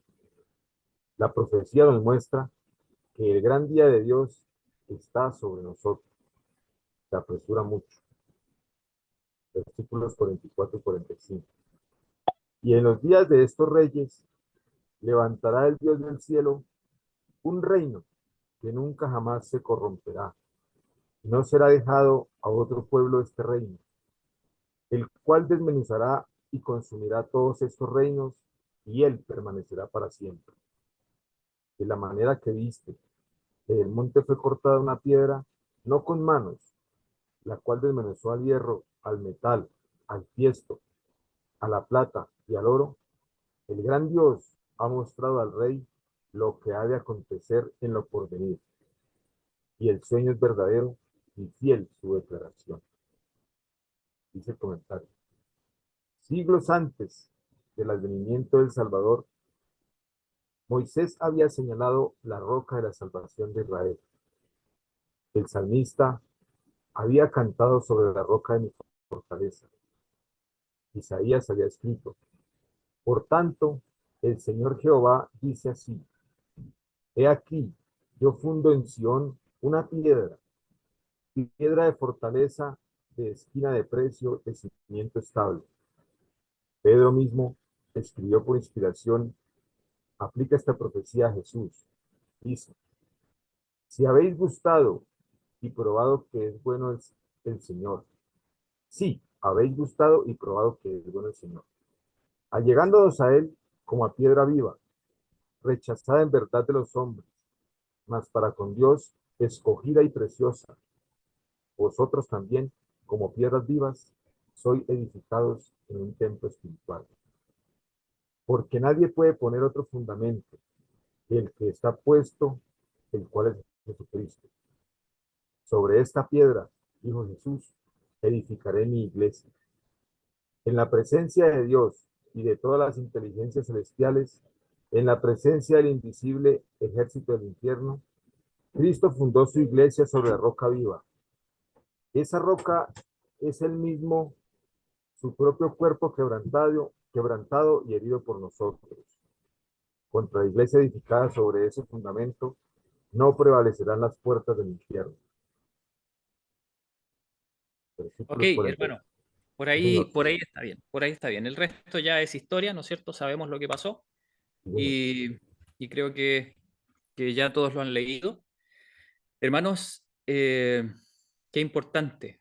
La profecía nos muestra que el gran día de Dios está sobre nosotros. Se apresura mucho. Versículos 44 y 45. Y en los días de estos reyes levantará el Dios del cielo un reino que nunca jamás se corromperá. No será dejado a otro pueblo este reino, el cual desmenuzará y consumirá todos estos reinos, y él permanecerá para siempre. De la manera que viste, que del monte fue cortada una piedra, no con manos, la cual desmenuzó al hierro, al metal, al tiesto, a la plata y al oro, el gran Dios ha mostrado al rey lo que ha de acontecer en lo porvenir, y el sueño es verdadero y fiel su declaración. Dice el comentario. Siglos antes del advenimiento del Salvador, Moisés había señalado la roca de la salvación de Israel. El salmista había cantado sobre la roca de mi fortaleza. Isaías había escrito: por tanto, el Señor Jehová dice así: he aquí, yo fundo en Sión una piedra de fortaleza, de esquina de precio, de cimiento estable. Pedro mismo escribió por inspiración, aplica esta profecía a Jesús. Dice: si habéis gustado y probado que es bueno el Señor. Sí, habéis gustado y probado que es bueno el Señor. Allegándonos a Él como a piedra viva, rechazada en verdad de los hombres, mas para con Dios escogida y preciosa. Vosotros también, como piedras vivas, sois edificados en un templo espiritual. Porque nadie puede poner otro fundamento que el que está puesto, el cual es Jesucristo. Sobre esta piedra, dijo Jesús, edificaré mi iglesia. En la presencia de Dios y de todas las inteligencias celestiales, en la presencia del invisible ejército del infierno, Cristo fundó su iglesia sobre la roca viva. Esa roca es el mismo, su propio cuerpo quebrantado y herido por nosotros. Contra la iglesia edificada sobre ese fundamento, no prevalecerán las puertas del infierno. Ok, Versículos 40. hermano, Señor, por ahí está bien, por ahí está bien. El resto ya es historia, ¿no es cierto? Sabemos lo que pasó señor. y, y creo que ya todos lo han leído. Hermanos, qué importante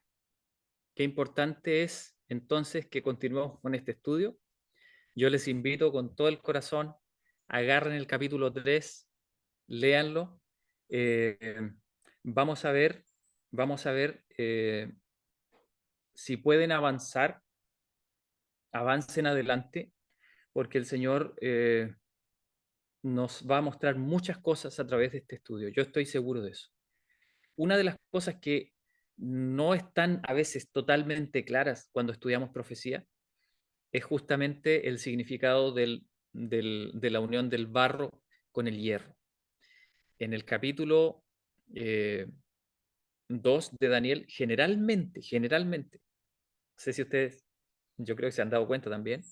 es entonces que continuemos con este estudio. Yo les invito con todo el corazón, agarren el capítulo 3, léanlo. eh, vamos a ver, vamos a ver si pueden avanzar, avancen adelante, porque el Señor nos va a mostrar muchas cosas a través de este estudio. Yo estoy seguro de eso. Una de las cosas que no están a veces totalmente claras cuando estudiamos profecía es justamente el significado de la unión del barro con el hierro. En el capítulo 2 de Daniel, generalmente, no sé si ustedes, yo creo que se han dado cuenta también,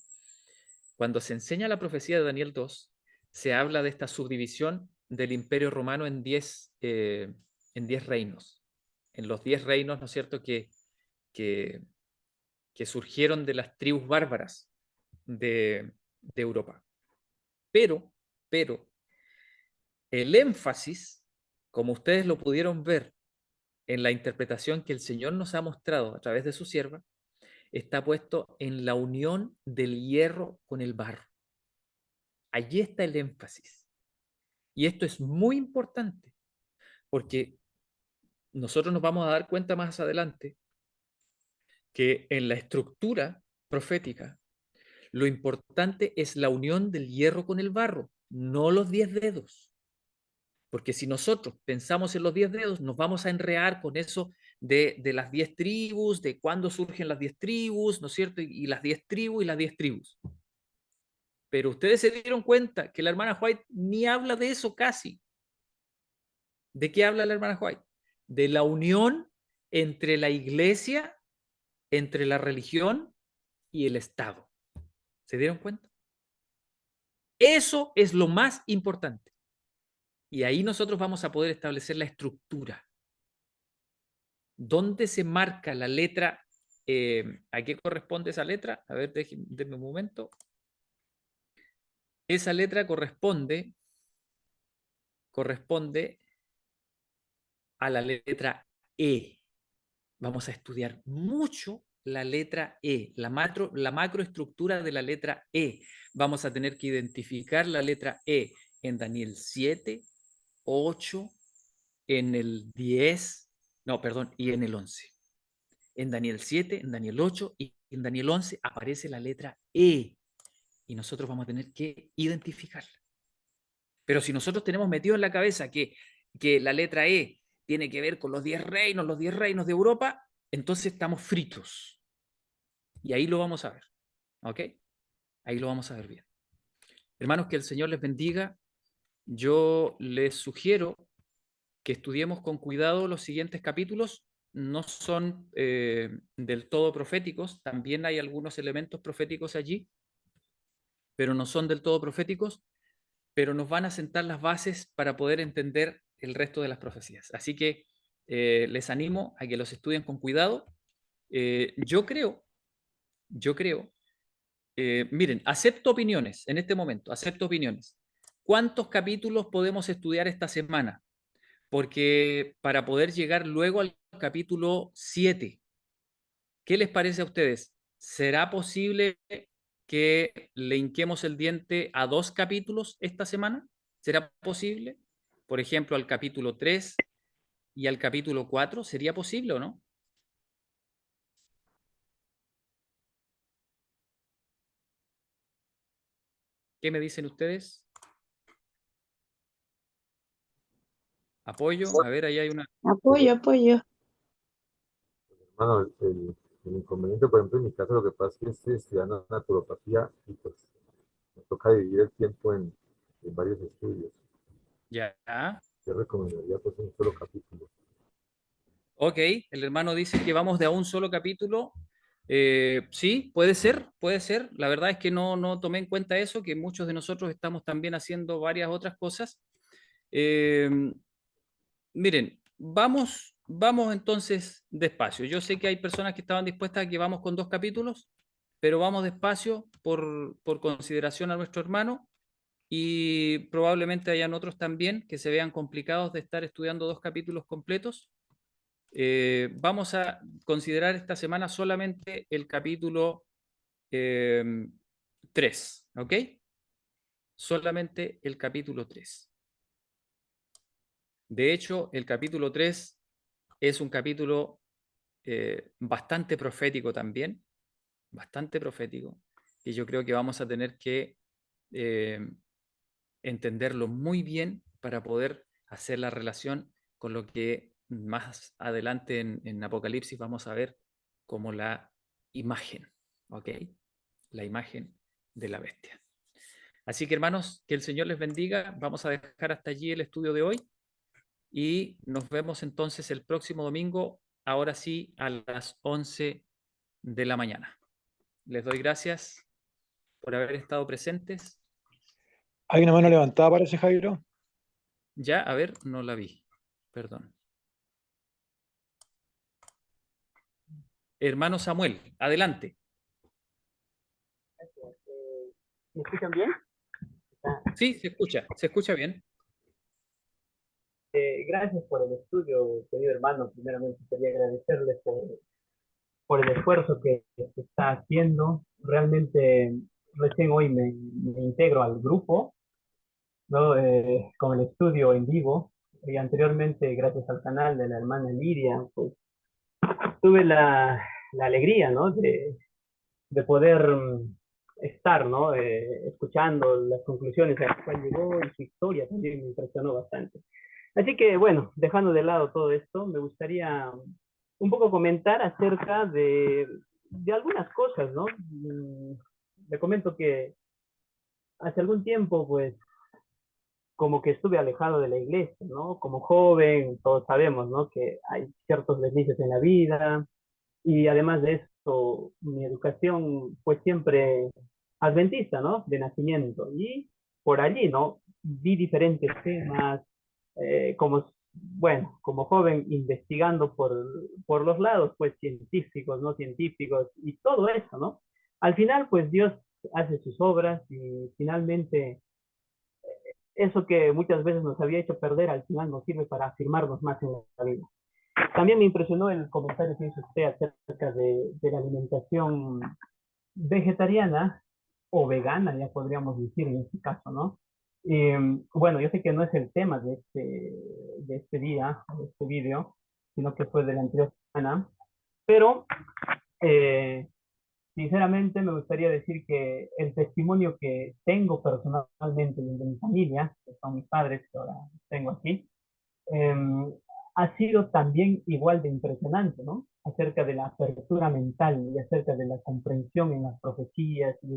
cuando se enseña la profecía de Daniel 2, se habla de esta subdivisión del imperio romano en 10 reinos. En los 10 reinos, ¿no es cierto?, que, que surgieron de las tribus bárbaras de Europa. Pero, el énfasis, como ustedes lo pudieron ver en la interpretación que el Señor nos ha mostrado a través de su sierva, está puesto en la unión del hierro con el barro. Allí está el énfasis. Y esto es muy importante, porque nosotros nos vamos a dar cuenta más adelante que en la estructura profética, lo importante es la unión del hierro con el barro, no los 10 dedos. Porque si nosotros pensamos en los 10 dedos, nos vamos a enredar con eso de las 10 tribus, de cuándo surgen las 10 tribus, ¿no es cierto? Y las 10 tribus y las 10 tribus. Pero ustedes se dieron cuenta que la hermana White ni habla de eso casi. ¿De qué habla la hermana White? De la unión entre la iglesia, entre la religión y el Estado. ¿Se dieron cuenta? Eso es lo más importante. Y ahí nosotros vamos a poder establecer la estructura. ¿Dónde se marca la letra? ¿A qué corresponde esa letra? A ver, déjenme un momento. Esa letra corresponde a la letra E. Vamos a estudiar mucho la letra E, la macroestructura de la letra E. Vamos a tener que identificar la letra E en Daniel 7, 8, en el 10, no, perdón, y en el 11. En Daniel 7, en Daniel 8 y en Daniel 11 aparece la letra E y nosotros vamos a tener que identificarla. Pero si nosotros tenemos metido en la cabeza que la letra E tiene que ver con los 10 reinos de Europa, entonces estamos fritos. Y ahí lo vamos a ver. ¿Ok? Ahí lo vamos a ver bien. Hermanos, que el Señor les bendiga. Yo les sugiero que estudiemos con cuidado los siguientes capítulos. No son del todo proféticos, también hay algunos elementos proféticos allí, pero no son del todo proféticos, pero nos van a sentar las bases para poder entender el resto de las profecías. Así que les animo a que los estudien con cuidado. Yo creo, miren, acepto opiniones en este momento, acepto opiniones. ¿Cuántos capítulos podemos estudiar esta semana? Porque para poder llegar luego al capítulo 7, ¿qué les parece a ustedes? ¿Será posible que le hinquemos el diente a 2 capítulos esta semana? ¿Será posible? Por ejemplo, al capítulo 3 y al capítulo 4, ¿sería posible o no? ¿Qué me dicen ustedes? ¿Apoyo? A ver, ahí hay una... Apoyo, apoyo. Hermano, el inconveniente, por ejemplo, en mi caso, lo que pasa es que estoy estudiando naturopatía y pues me toca dividir el tiempo en varios estudios. Ya. Yo recomendaría pues un solo capítulo. Ok, el hermano dice que vamos de a un solo capítulo. Sí, puede ser, puede ser. La verdad es que no tomé en cuenta eso, que muchos de nosotros estamos también haciendo varias otras cosas. Eh, Miren, vamos entonces despacio. Yo sé que hay personas que estaban dispuestas a que vamos con 2 capítulos, pero vamos despacio por consideración a nuestro hermano y probablemente hayan otros también que se vean complicados de estar estudiando 2 capítulos completos. Vamos a considerar esta semana solamente el capítulo 3, ¿ok? Solamente el capítulo 3. De hecho, el capítulo 3 es un capítulo bastante profético también, bastante profético, y yo creo que vamos a tener que eh, entenderlo muy bien para poder hacer la relación con lo que más adelante en Apocalipsis vamos a ver como la imagen, ¿ok? La imagen de la bestia. Así que hermanos, que el Señor les bendiga. Vamos a dejar hasta allí el estudio de hoy y nos vemos entonces el próximo domingo, ahora sí, a las 11 de la mañana. Les doy gracias por haber estado presentes. Hay una mano levantada, parece, Jairo. Ya, a ver, no la vi. Perdón. Hermano Samuel, adelante. ¿Me escuchan bien? Sí, se escucha bien. Gracias por el estudio, querido hermano. Primeramente quería agradecerle por el esfuerzo que se está haciendo. Realmente recién hoy me integro al grupo, ¿no? Con el estudio en vivo. Y anteriormente, gracias al canal de la hermana Lidia, pues tuve la alegría, ¿no? De poder estar, ¿no? Escuchando las conclusiones a las cuales llegó y su historia también me impresionó bastante. Así que, bueno, dejando de lado todo esto, me gustaría un poco comentar acerca de algunas cosas, ¿no? Le comento que hace algún tiempo, pues, como que estuve alejado de la iglesia, ¿no? Como joven, todos sabemos, ¿no? Que hay ciertos deslices en la vida, y además de eso, mi educación fue siempre adventista, ¿no? De nacimiento. Y por allí, ¿no? Vi diferentes temas, bueno, como joven investigando por los lados, pues científicos, no científicos, y todo eso, ¿no? Al final, pues Dios hace sus obras y finalmente eso que muchas veces nos había hecho perder, al final nos sirve para afirmarnos más en la vida. También me impresionó el comentario que hizo usted acerca de la alimentación vegetariana o vegana, ya podríamos decir en este caso, ¿no? Bueno, yo sé que no es el tema de este día, de este video, sino que fue de la anterior semana, pero eh, sinceramente me gustaría decir que el testimonio que tengo personalmente de mi familia, que son mis padres, que ahora tengo aquí, eh, ha sido también igual de impresionante, ¿no? Acerca de la apertura mental y acerca de la comprensión en las profecías y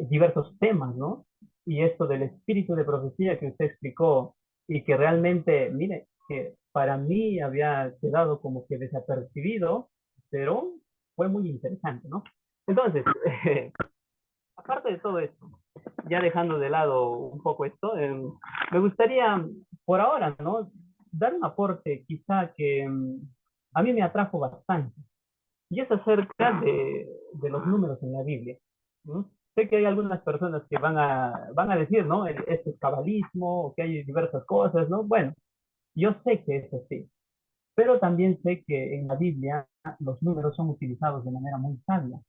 diversos temas, ¿no? Y esto del espíritu de profecía que usted explicó y que realmente, mire, que para mí había quedado como que desapercibido, pero fue muy interesante, ¿no? Entonces, aparte de todo esto, ya dejando de lado un poco esto, me gustaría, por ahora, ¿no? Dar un aporte quizá que a mí me atrajo bastante, y es acerca de los números en la Biblia, ¿no? Sé que hay algunas personas que van a decir, ¿no? Esto es cabalismo, o que hay diversas cosas, ¿no? Bueno, yo sé que es así, pero también sé que en la Biblia los números son utilizados de manera muy sabia.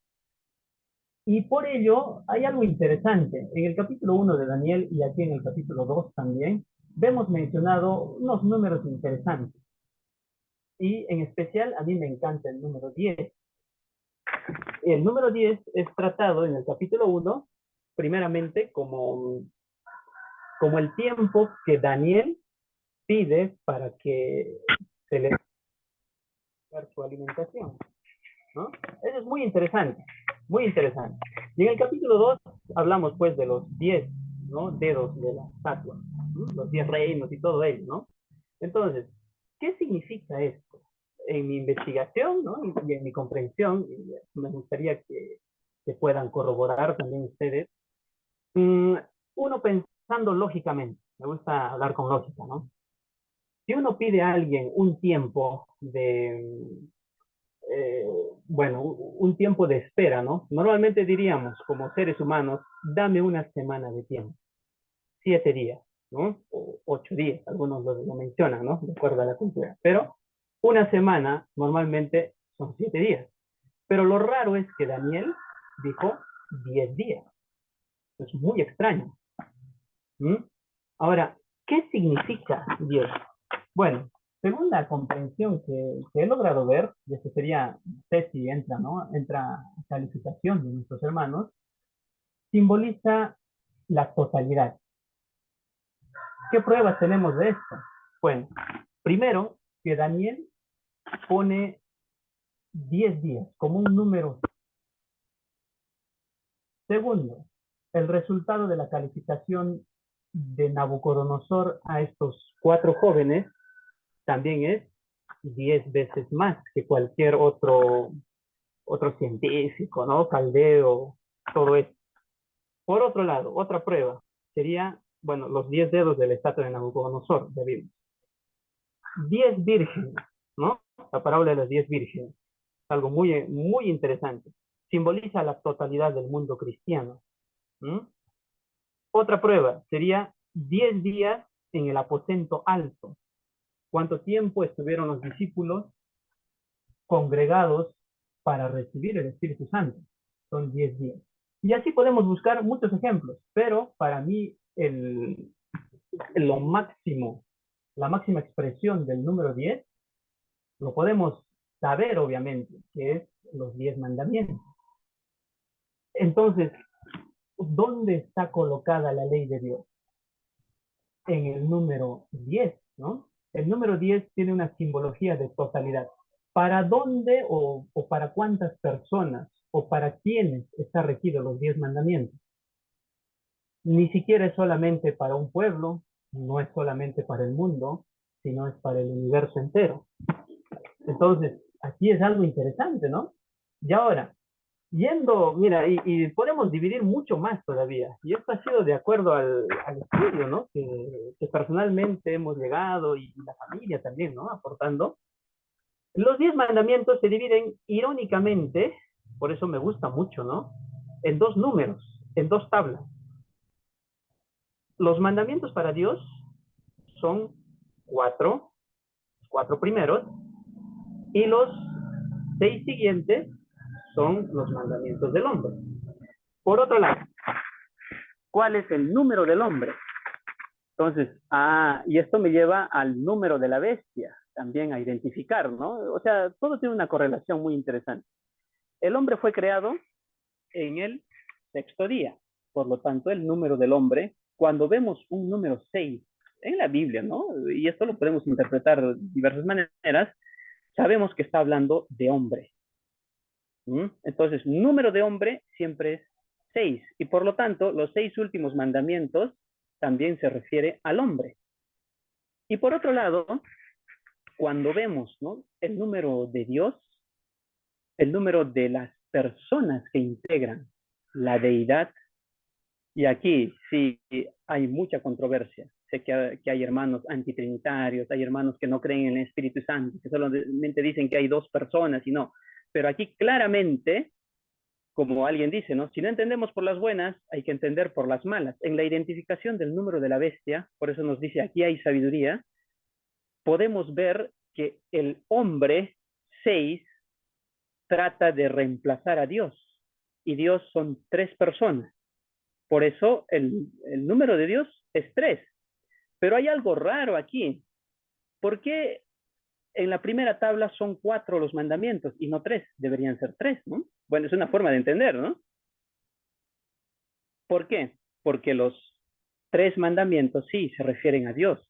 Y por ello hay algo interesante. En el capítulo 1 de Daniel y aquí en el capítulo 2 también, vemos mencionado unos números interesantes. Y en especial a mí me encanta el número 10. El número 10 es tratado en el capítulo 1, primeramente como el tiempo que Daniel pide para que se le dé su alimentación, ¿no? Eso es muy interesante, muy interesante. Y en el capítulo 2 hablamos pues de los 10, ¿no? Dedos de la estatua, ¿no? Los 10 reinos y todo ello, ¿no? Entonces, ¿qué significa esto? En mi investigación, ¿no? Y en mi comprensión, y me gustaría que puedan corroborar también ustedes, uno pensando lógicamente, me gusta hablar con lógica, ¿no? Si uno pide a alguien un tiempo eh, bueno, un tiempo de espera, ¿no? Normalmente diríamos, como seres humanos, dame una semana de tiempo, 7 días, ¿no? O 8 días, algunos lo mencionan, ¿no? De acuerdo a la cultura. Pero una semana normalmente son 7 días. Pero lo raro es que Daniel dijo 10 días. Es muy extraño. ¿Mm? Ahora, ¿qué significa 10? Bueno, según la comprensión que he logrado ver, y esto sería, no sé si entra, ¿no? Entra calificación de nuestros hermanos, simboliza la totalidad. ¿Qué pruebas tenemos de esto? Bueno, primero, que Daniel pone 10 días como un número. Segundo, el resultado de la calificación de Nabucodonosor a estos 4 jóvenes también es 10 veces más que cualquier otro científico, ¿no? Caldeo, todo esto. Por otro lado, otra prueba sería, bueno, los 10 dedos de la estatua de Nabucodonosor, de Biblia. 10 vírgenes, ¿no? La parábola de las 10 vírgenes. Algo muy, muy interesante. Simboliza la totalidad del mundo cristiano. ¿Mm? Otra prueba sería 10 días en el aposento alto. ¿Cuánto tiempo estuvieron los discípulos congregados para recibir el Espíritu Santo? Son 10 días. Y así podemos buscar muchos ejemplos, pero para mí lo máximo, la máxima expresión del número 10, lo podemos saber obviamente, que es los 10 mandamientos. Entonces, ¿dónde está colocada la ley de Dios? En el número 10, ¿no? El número 10 tiene una simbología de totalidad. ¿Para dónde o para cuántas personas o para quiénes está regido los 10 mandamientos? Ni siquiera es solamente para un pueblo, no es solamente para el mundo, sino es para el universo entero. Entonces, aquí es algo interesante, ¿no? Y ahora, yendo, mira, y podemos dividir mucho más todavía, y esto ha sido de acuerdo al estudio, ¿no? Que personalmente hemos llegado, y la familia también, ¿no? Aportando. Los 10 mandamientos se dividen irónicamente, por eso me gusta mucho, ¿no? En 2 números, en 2 tablas. Los mandamientos para Dios son 4 primeros, y los 6 siguientes son los mandamientos del hombre. Por otro lado, ¿cuál es el número del hombre? Entonces, y esto me lleva al número de la bestia, también a identificar, ¿no? O sea, todo tiene una correlación muy interesante. El hombre fue creado en el 6º día, por lo tanto, el número del hombre, cuando vemos un número 6 en la Biblia, ¿no? Y esto lo podemos interpretar de diversas maneras, sabemos que está hablando de hombre. Entonces, número de hombre siempre es 6, y por lo tanto, los 6 últimos mandamientos también se refiere al hombre. Y por otro lado, cuando vemos, ¿no?, el número de Dios, el número de las personas que integran la deidad, y aquí sí hay mucha controversia. Sé que hay hermanos antitrinitarios, hay hermanos que no creen en el Espíritu Santo, que solamente dicen que hay 2 personas y no. Pero aquí claramente, como alguien dice, ¿no? Si no entendemos por las buenas, hay que entender por las malas. En la identificación del número de la bestia, por eso nos dice aquí hay sabiduría, podemos ver que el hombre 6 trata de reemplazar a Dios, y Dios son 3 personas. Por eso el número de Dios es 3. Pero hay algo raro aquí. ¿Por qué en la primera tabla son 4 los mandamientos y no 3? Deberían ser 3, ¿no? Bueno, es una forma de entender, ¿no? ¿Por qué? Porque los 3 mandamientos sí se refieren a Dios,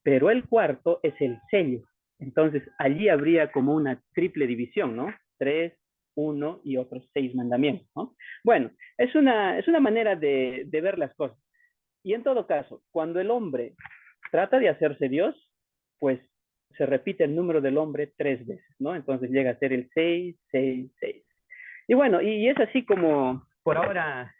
pero el 4º es el sello. Entonces, allí habría como una triple división, ¿no? 3, 1 y otros 6 mandamientos, ¿no? Bueno, es una manera de ver las cosas. Y en todo caso, cuando el hombre trata de hacerse Dios, pues se repite el número del hombre 3 veces, ¿no? Entonces llega a ser el 6, 6, 6. Y bueno, y es así como por ahora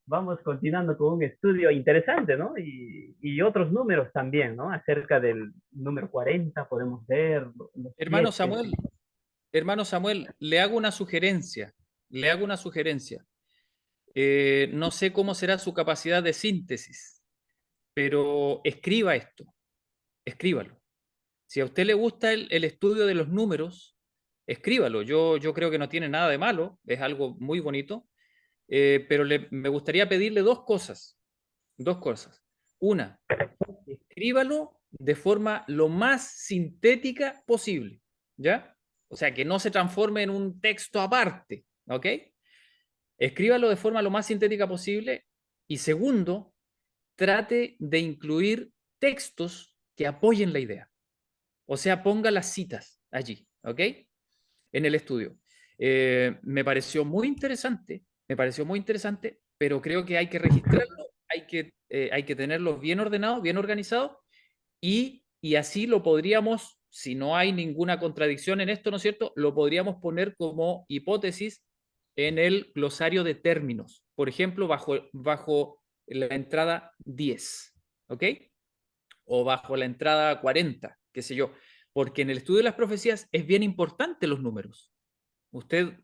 vamos continuando con un estudio interesante, ¿no? Y otros números también, ¿no? Acerca del número 40 podemos ver. Hermano Samuel, le hago una sugerencia. No sé cómo será su capacidad de síntesis, pero escriba esto, escríbalo. Si a usted le gusta el estudio de los números, escríbalo. Yo creo que no tiene nada de malo, es algo muy bonito, pero me gustaría pedirle 2 cosas. 2 cosas. Una, escríbalo de forma lo más sintética posible, ¿ya? O sea, que no se transforme en un texto aparte, ¿ok? Escríbalo de forma lo más sintética posible. Y segundo, trate de incluir textos que apoyen la idea. O sea, ponga las citas allí, ¿ok? En el estudio. Me pareció muy interesante, pero creo que hay que registrarlo, hay que tenerlo bien ordenado, bien organizado, y así lo podríamos, si no hay ninguna contradicción en esto, ¿no es cierto?, lo podríamos poner como hipótesis en el glosario de términos, por ejemplo, bajo la entrada 10, ¿ok? O bajo la entrada 40, qué sé yo, porque en el estudio de las profecías es bien importante los números. Usted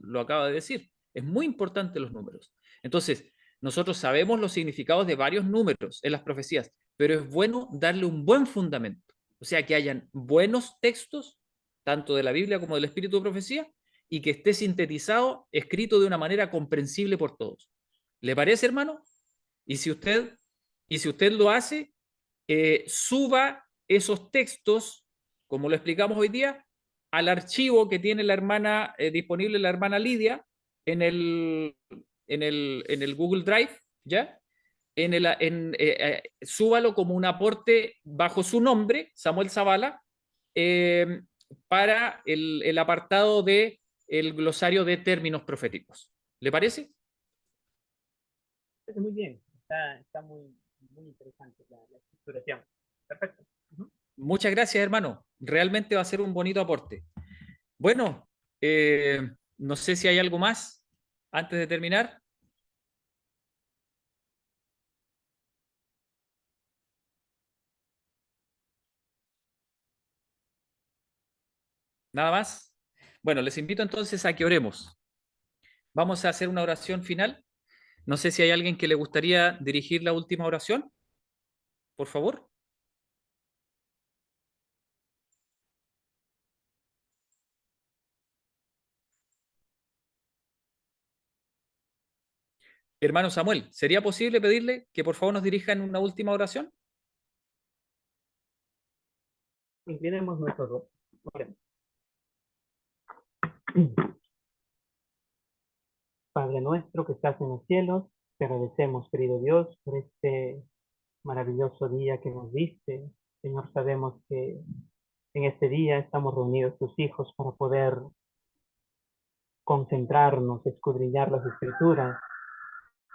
lo acaba de decir, es muy importante los números. Entonces, nosotros sabemos los significados de varios números en las profecías, pero es bueno darle un buen fundamento. O sea, que hayan buenos textos, tanto de la Biblia como del Espíritu de Profecía, y que esté sintetizado, escrito de una manera comprensible por todos. ¿Le parece, hermano? Y si usted lo hace, suba esos textos, como lo explicamos hoy día, al archivo que tiene la hermana, disponible la hermana Lidia en el Google Drive, ¿ya? Súbalo como un aporte bajo su nombre, Samuel Zavala, eh, para el apartado de el glosario de términos proféticos. ¿Le parece? Muy bien, está muy, muy interesante la estructuración. Perfecto. Muchas gracias, hermano. Realmente va a ser un bonito aporte. Bueno, no sé si hay algo más antes de terminar. ¿Nada más? Bueno, les invito entonces a que oremos. Vamos a hacer una oración final. No sé si hay alguien que le gustaría dirigir la última oración, por favor. Hermano Samuel, ¿sería posible pedirle que por favor nos dirijan una última oración? Inclinemos nuestros rostros. Oremos. Padre nuestro que estás en los cielos, te agradecemos, querido Dios, por este maravilloso día que nos diste. Señor, sabemos que en este día estamos reunidos tus hijos para poder concentrarnos, escudriñar las escrituras,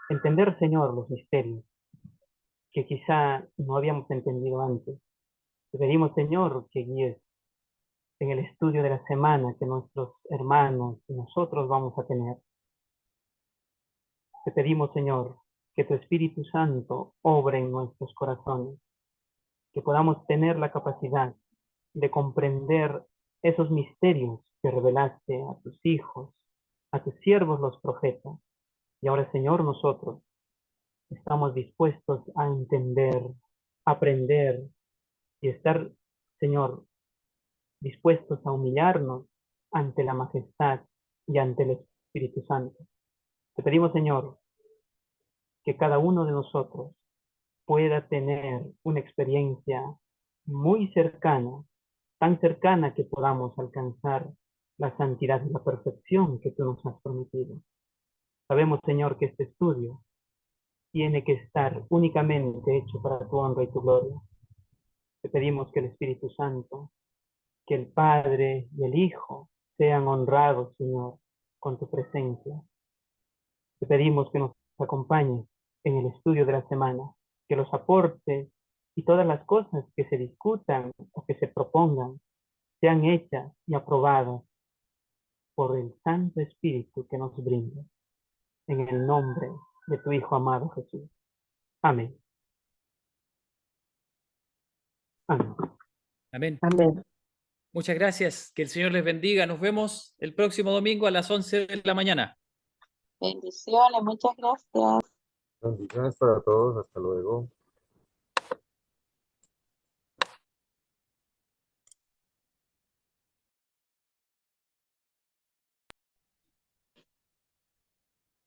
entender, Señor, los misterios que quizá no habíamos entendido antes. Te pedimos, Señor, que guíes en el estudio de la semana que nuestros hermanos y nosotros vamos a tener. Te pedimos, Señor, que tu Espíritu Santo obre en nuestros corazones, que podamos tener la capacidad de comprender esos misterios que revelaste a tus hijos, a tus siervos los profetas. Y ahora, Señor, nosotros estamos dispuestos a entender, aprender y estar, Señor, dispuestos a humillarnos ante la majestad y ante el Espíritu Santo. Te pedimos, Señor, que cada uno de nosotros pueda tener una experiencia muy cercana, tan cercana que podamos alcanzar la santidad y la perfección que tú nos has prometido. Sabemos, Señor, que este estudio tiene que estar únicamente hecho para tu honra y tu gloria. Te pedimos que el Espíritu Santo, que el Padre y el Hijo sean honrados, Señor, con tu presencia. Te pedimos que nos acompañes en el estudio de la semana, que los aportes y todas las cosas que se discutan o que se propongan sean hechas y aprobadas por el Santo Espíritu que nos brinda. En el nombre de tu Hijo amado Jesús. Amén. Amén. Amén. Amén. Muchas gracias. Que el Señor les bendiga. Nos vemos el próximo domingo a las 11 de la mañana. Bendiciones, muchas gracias. Bendiciones para todos, hasta luego.